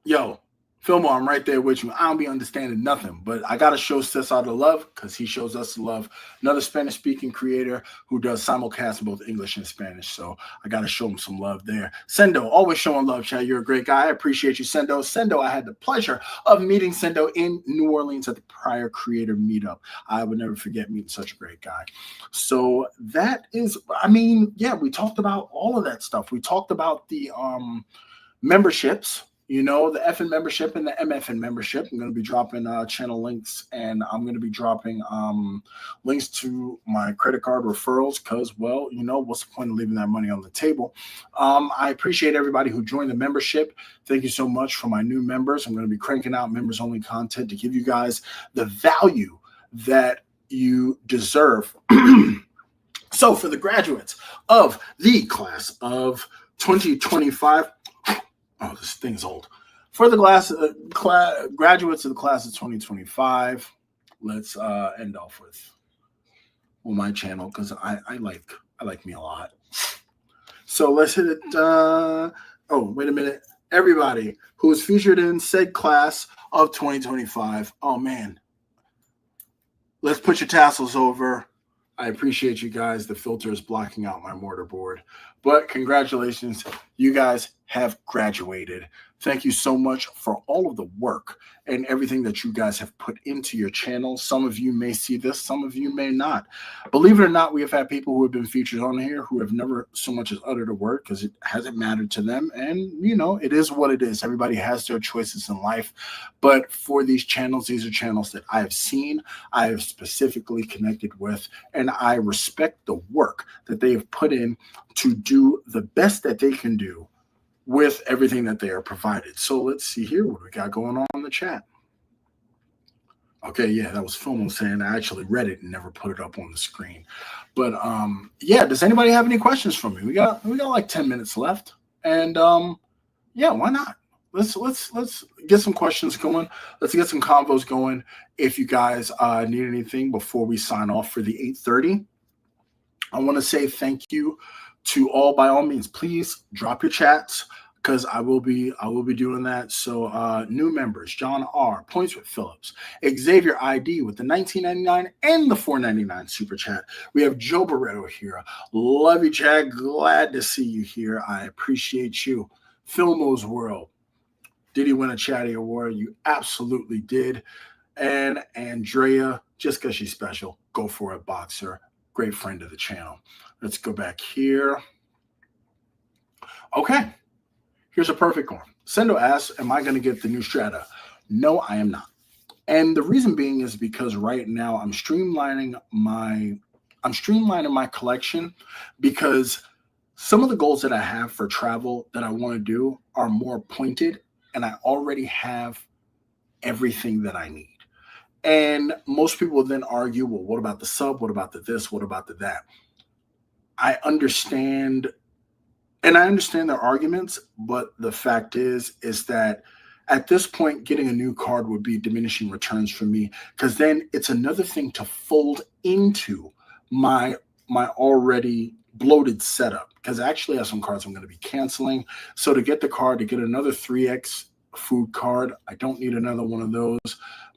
Yo, Filmo, I'm right there with you. I don't be understanding nothing, but I got to show Cesar the love because he shows us the love. Another Spanish-speaking creator who does simulcast in both English and Spanish, so I got to show him some love there. Sendo, always showing love, Chad. You're a great guy. I appreciate you, Sendo. Sendo, I had the pleasure of meeting Sendo in New Orleans at the prior creator meetup. I would never forget meeting such a great guy. So that is, I mean, yeah, we talked about all of that stuff. We talked about the memberships. You know, the FN membership and the MFN membership. I'm going to be dropping channel links, and I'm going to be dropping links to my credit card referrals because, well, you know, what's the point of leaving that money on the table? I appreciate everybody who joined the membership. Thank you so much for my new members. I'm going to be cranking out members-only content to give you guys the value that you deserve. So for the graduates of the class of 2025, oh, this thing's old. For the graduates of the class of 2025, let's end off with my channel because I like me a lot. So let's hit it. Oh, wait a minute. Everybody who was featured in said class of 2025. Oh, man. Let's put your tassels over. I appreciate you guys. The filter is blocking out my mortarboard. But congratulations. You guys have graduated. Thank you so much for all of the work and everything that you guys have put into your channel. Some of you may see this, some of you may not. Believe it or not, we have had people who have been featured on here who have never so much as uttered a word because it hasn't mattered to them. And, you know, it is what it is. Everybody has their choices in life. But for these channels, these are channels that I have seen, I have specifically connected with, and I respect the work that they have put in to do the best that they can do with everything that they are provided. So let's see here what we got going on in the chat. Okay, yeah, that was Filmo saying I actually read it and never put it up on the screen. But yeah, does anybody have any questions for me? We got like 10 minutes left. And yeah, why not? Let's get some questions going. Let's get some convos going. If you guys need anything before we sign off for the 8:30, I want to say thank you to all. By all means, please drop your chats, because I will be doing that. So new members: John R, Points with Phillips, Xavier ID with the $19.99 and the $4.99 super chat. We have Joe Barreto here. Love you, Chad. Glad to see you here. I appreciate you. Filmo's World. Did he win a Chatty Award? You absolutely did. And Andrea, just because she's special, go for it, Boxer. Great friend of the channel. Let's go back here. Okay. Here's a perfect one. Sendo asks, am I going to get the new Strata? No, I am not. And the reason being is because right now I'm streamlining my collection, because some of the goals that I have for travel that I want to do are more pointed, and I already have everything that I need. And most people then argue, well, what about the sub? What about the this? What about the that? I understand their arguments, but the fact is that at this point, getting a new card would be diminishing returns for me, because then it's another thing to fold into my already bloated setup, because I actually have some cards I'm going to be canceling. So to get the card, to get another 3X food card, I don't need another one of those.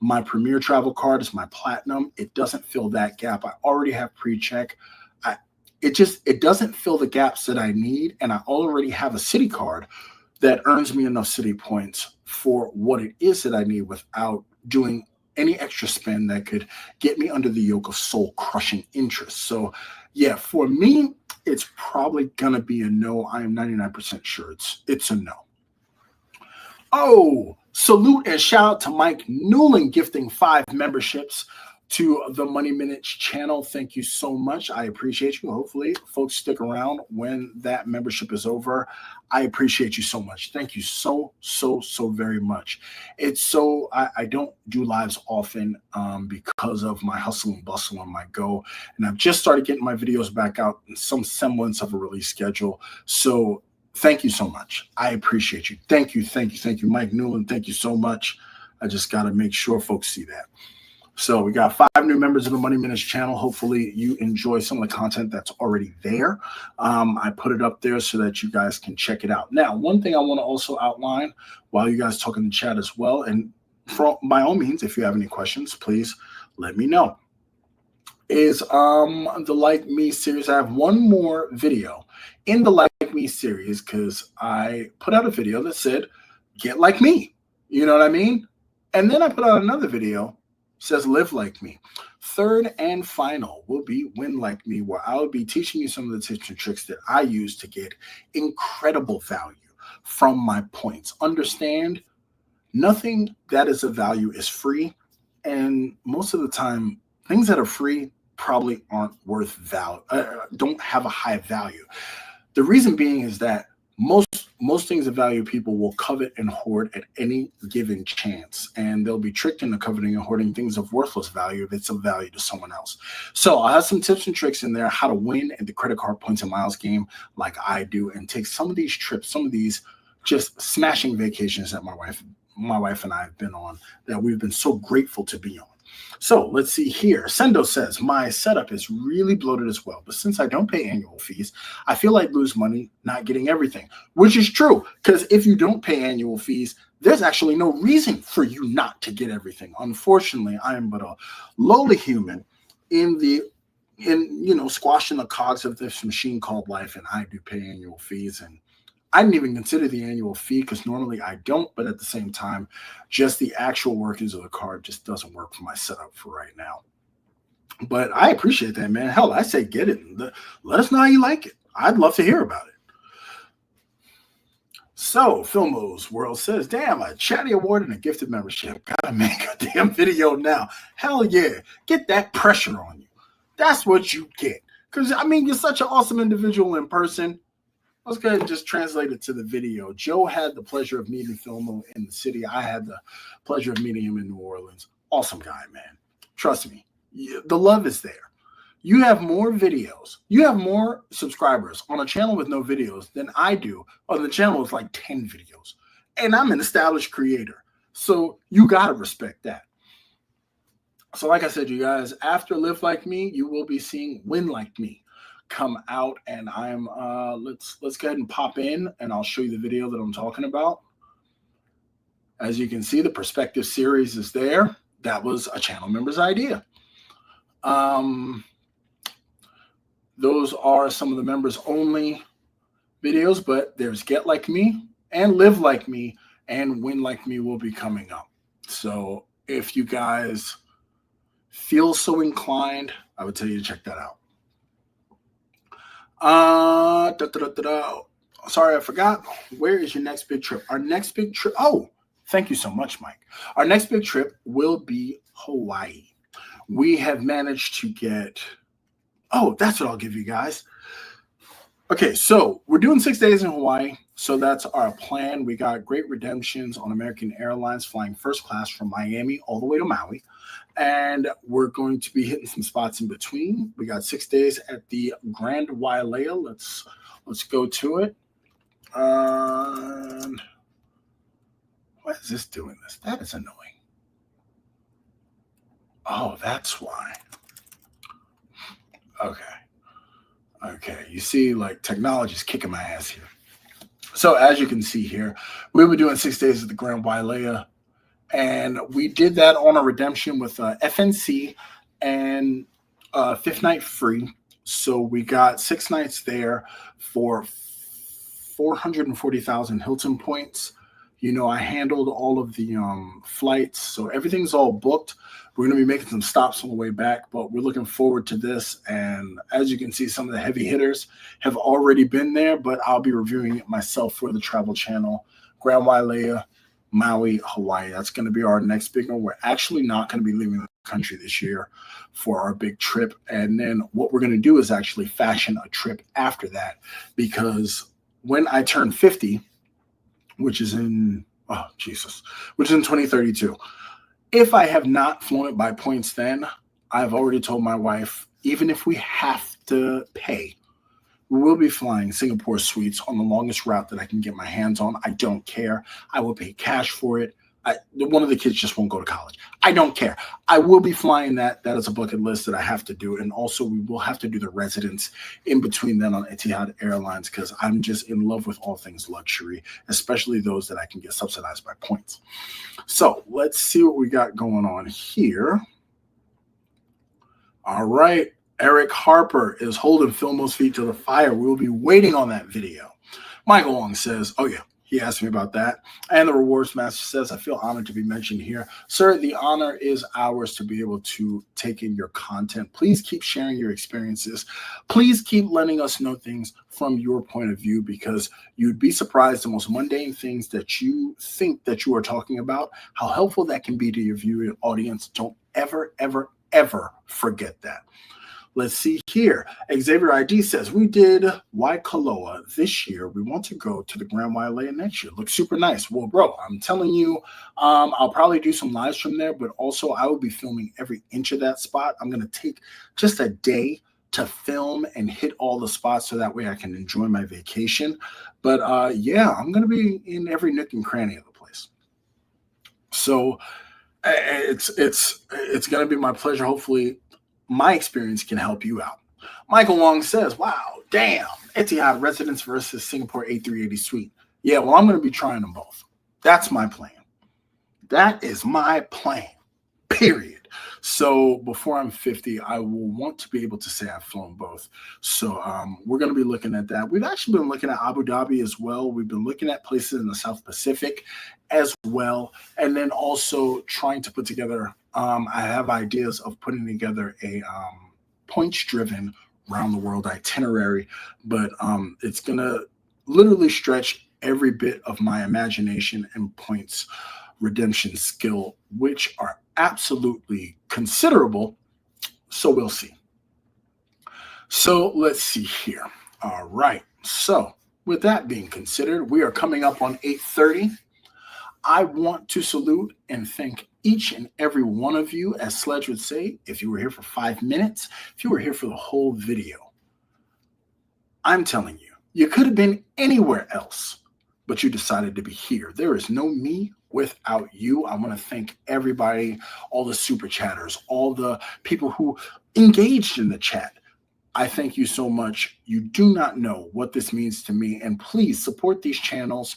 My premier travel card is my platinum. It doesn't fill that gap. I already have pre-check. It doesn't fill the gaps that I need, and I already have a city card that earns me enough city points for what it is that I need without doing any extra spend that could get me under the yoke of soul-crushing interest. So yeah, for me, it's probably gonna be a no. I am 99% sure it's a no. Oh, salute and shout out to Mike Newland gifting 5 memberships to the Money Minutes channel. Thank you so much. I appreciate you. Hopefully folks stick around when that membership is over. I appreciate you so much. Thank you so very much. It's so I don't do lives often because of my hustle and bustle on my go, and I've just started getting my videos back out in some semblance of a release schedule. So thank you so much. I appreciate you. Thank you. Mike Newland, thank you so much. I just got to make sure folks see that. So we got 5 new members of the Money Minutes channel. Hopefully you enjoy some of the content that's already there. I put it up there so that you guys can check it out. Now, one thing I want to also outline while you guys talk in the chat as well, and by all means, if you have any questions, please let me know, is the Like Me series. I have one more video in the Like Me series, because I put out a video that said, get like me. You know what I mean? And then I put out another video says live like me. Third and final will be win like me, where I will be teaching you some of the tips and tricks that I use to get incredible value from my points. Understand, nothing that is of value is free, and most of the time things that are free probably aren't worth value, don't have a high value. The reason being is that most things of value people will covet and hoard at any given chance, and they'll be tricked into coveting and hoarding things of worthless value if it's of value to someone else. So I'll have some tips and tricks in there, how to win at the credit card points and miles game like I do, and take some of these trips, some of these just smashing vacations that my wife and I have been on, that we've been so grateful to be on. So let's see here. Sendo says, my setup is really bloated as well, but since I don't pay annual fees, I feel like lose money not getting everything, which is true, because if you don't pay annual fees, there's actually no reason for you not to get everything. Unfortunately, I am but a lowly human in squashing the cogs of this machine called life, and I do pay annual fees, and I didn't even consider the annual fee because normally I don't, but at the same time, just the actual workings of the card just doesn't work for my setup for right now. But I appreciate that, man. Hell, I say get it. Let us know how you like it. I'd love to hear about it. So, Filmo's World says, damn, a Chatty Award and a gifted membership. Gotta make a damn video now. Hell yeah. Get that pressure on you. That's what you get. Because, I mean, you're such an awesome individual in person. Let's go ahead and just translate it to the video. Joe had the pleasure of meeting Filmo in the city. I had the pleasure of meeting him in New Orleans. awesome guy, man. Trust me. The love is there. You have more videos. You have more subscribers on a channel with no videos than I do on the channel with like 10 videos. And I'm an established creator. So you got to respect that. So like I said, you guys, after Live Like Me, you will be seeing Win Like Me come out. And I'm, let's go ahead and pop in and I'll show you the video that I'm talking about. As you can see, the Perspective series is there. That was a channel member's idea. Those are some of the members only videos, but there's Get Like Me and Live Like Me and Win Like Me will be coming up. So if you guys feel so inclined, I would tell you to check that out. Sorry, I forgot. Where is your next big trip? Our next big trip. Oh, thank you so much, Mike. Our next big trip will be Hawaii. We have managed to get, oh, that's what I'll give you guys. Okay, so we're doing 6 days in Hawaii. So that's our plan. We got great redemptions on American Airlines flying first class from Miami all the way to Maui. And we're going to be hitting some spots in between. We got 6 days at the Grand Wailea. Let's go to it. Why is this doing this? That is annoying. Oh, that's why. Okay, you see, like, technology is kicking my ass here. So as you can see here, we were doing 6 days at the Grand Wailea, and we did that on a redemption with FNC and fifth night free. So we got 6 nights there for 440,000 Hilton points. You know, I handled all of the flights, so everything's all booked. We're going to be making some stops on the way back, but we're looking forward to this. And as you can see, some of the heavy hitters have already been there, but I'll be reviewing it myself for the Travel Channel. Grand Wailea, Maui, Hawaii. That's going to be our next big one. We're actually not going to be leaving the country this year for our big trip. And then what we're going to do is actually fashion a trip after that, because when I turn 50, which is in 2032. If I have not flown it by points then, I've already told my wife, even if we have to pay, we will be flying Singapore Suites on the longest route that I can get my hands on. I don't care. I will pay cash for it. One of the kids just won't go to college. I don't care. I will be flying that. That is a bucket list that I have to do. And also we will have to do the residence in between then on Etihad Airlines, because I'm just in love with all things luxury, especially those that I can get subsidized by points. So let's see what we got going on here. All right. Eric Harper is holding Filmo's feet to the fire. We'll be waiting on that video. Michael Wong says, oh yeah. He asked me about that. And the Rewards Master says, I feel honored to be mentioned here. Sir, the honor is ours to be able to take in your content. Please keep sharing your experiences. Please keep letting us know things from your point of view, because you'd be surprised the most mundane things that you think that you are talking about, how helpful that can be to your viewing audience. Don't ever, ever, ever forget that. Let's see here. Xavier ID says, we did Waikoloa this year. We want to go to the Grand Wailea next year. Looks super nice. Well, bro, I'm telling you, I'll probably do some lives from there, but also I will be filming every inch of that spot. I'm going to take just a day to film and hit all the spots so that way I can enjoy my vacation. But yeah, I'm going to be in every nook and cranny of the place. So it's going to be my pleasure. Hopefully, my experience can help you out. Michael Wong says, wow, damn, Etihad residence versus Singapore A380 suite. Yeah, well, I'm going to be trying them both. That's my plan. That is my plan, period. So before I'm 50, I will want to be able to say I've flown both. So we're going to be looking at that. We've actually been looking at Abu Dhabi as well. We've been looking at places in the South Pacific as well. And then also trying to put together, I have ideas of putting together a points-driven round-the-world itinerary, but it's going to literally stretch every bit of my imagination and points redemption skill, which are absolutely considerable. So we'll see. So let's see here. All right. So with that being considered, we are coming up on 8:30. I want to salute and thank each and every one of you, as Sledge would say, if you were here for 5 minutes, if you were here for the whole video, I'm telling you, you could have been anywhere else, but you decided to be here. There is no me without you. I want to thank everybody, all the super chatters, all the people who engaged in the chat. I thank you so much. You do not know what this means to me. And please support these channels,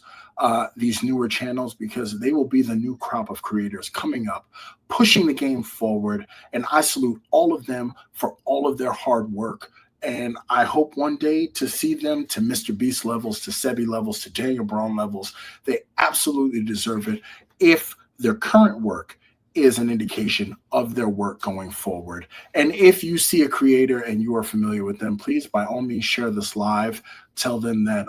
these newer channels, because they will be the new crop of creators coming up, pushing the game forward. And I salute all of them for all of their hard work. And I hope one day to see them to Mr. Beast levels, to Sebi levels, to Daniel Brown levels. They absolutely deserve it if their current work is an indication of their work going forward. And if you see a creator and you are familiar with them, please, by all means, share this live. Tell them that,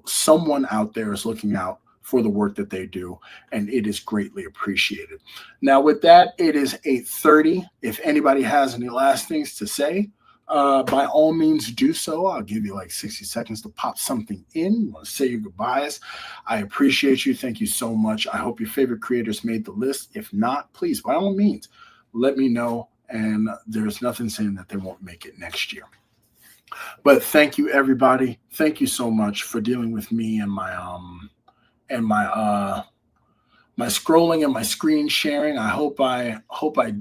someone out there is looking out for the work that they do, and it is greatly appreciated. Now, with that, it is 8:30. If anybody has any last things to say, by all means do so. I'll give you like 60 seconds to pop something in. You want to say your goodbyes. I appreciate you. Thank you so much. I hope your favorite creators made the list. If not, please, by all means, let me know. And there's nothing saying that they won't make it next year. But thank you, everybody. Thank you so much for dealing with me and my scrolling and my screen sharing. I hope I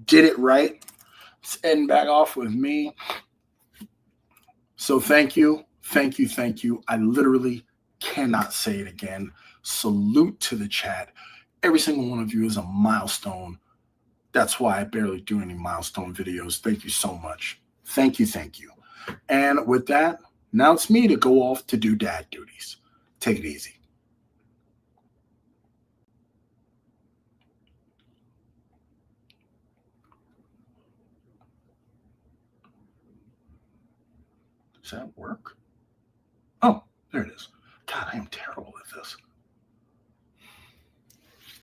did it right. It's ending back off with me. So thank you. Thank you. Thank you. I literally cannot say it again. Salute to the chat. Every single one of you is a milestone. That's why I barely do any milestone videos. Thank you so much. Thank you. Thank you. And with that, now it's me to go off to do dad duties. Take it easy. Does that work? Oh, there it is. God, I am terrible.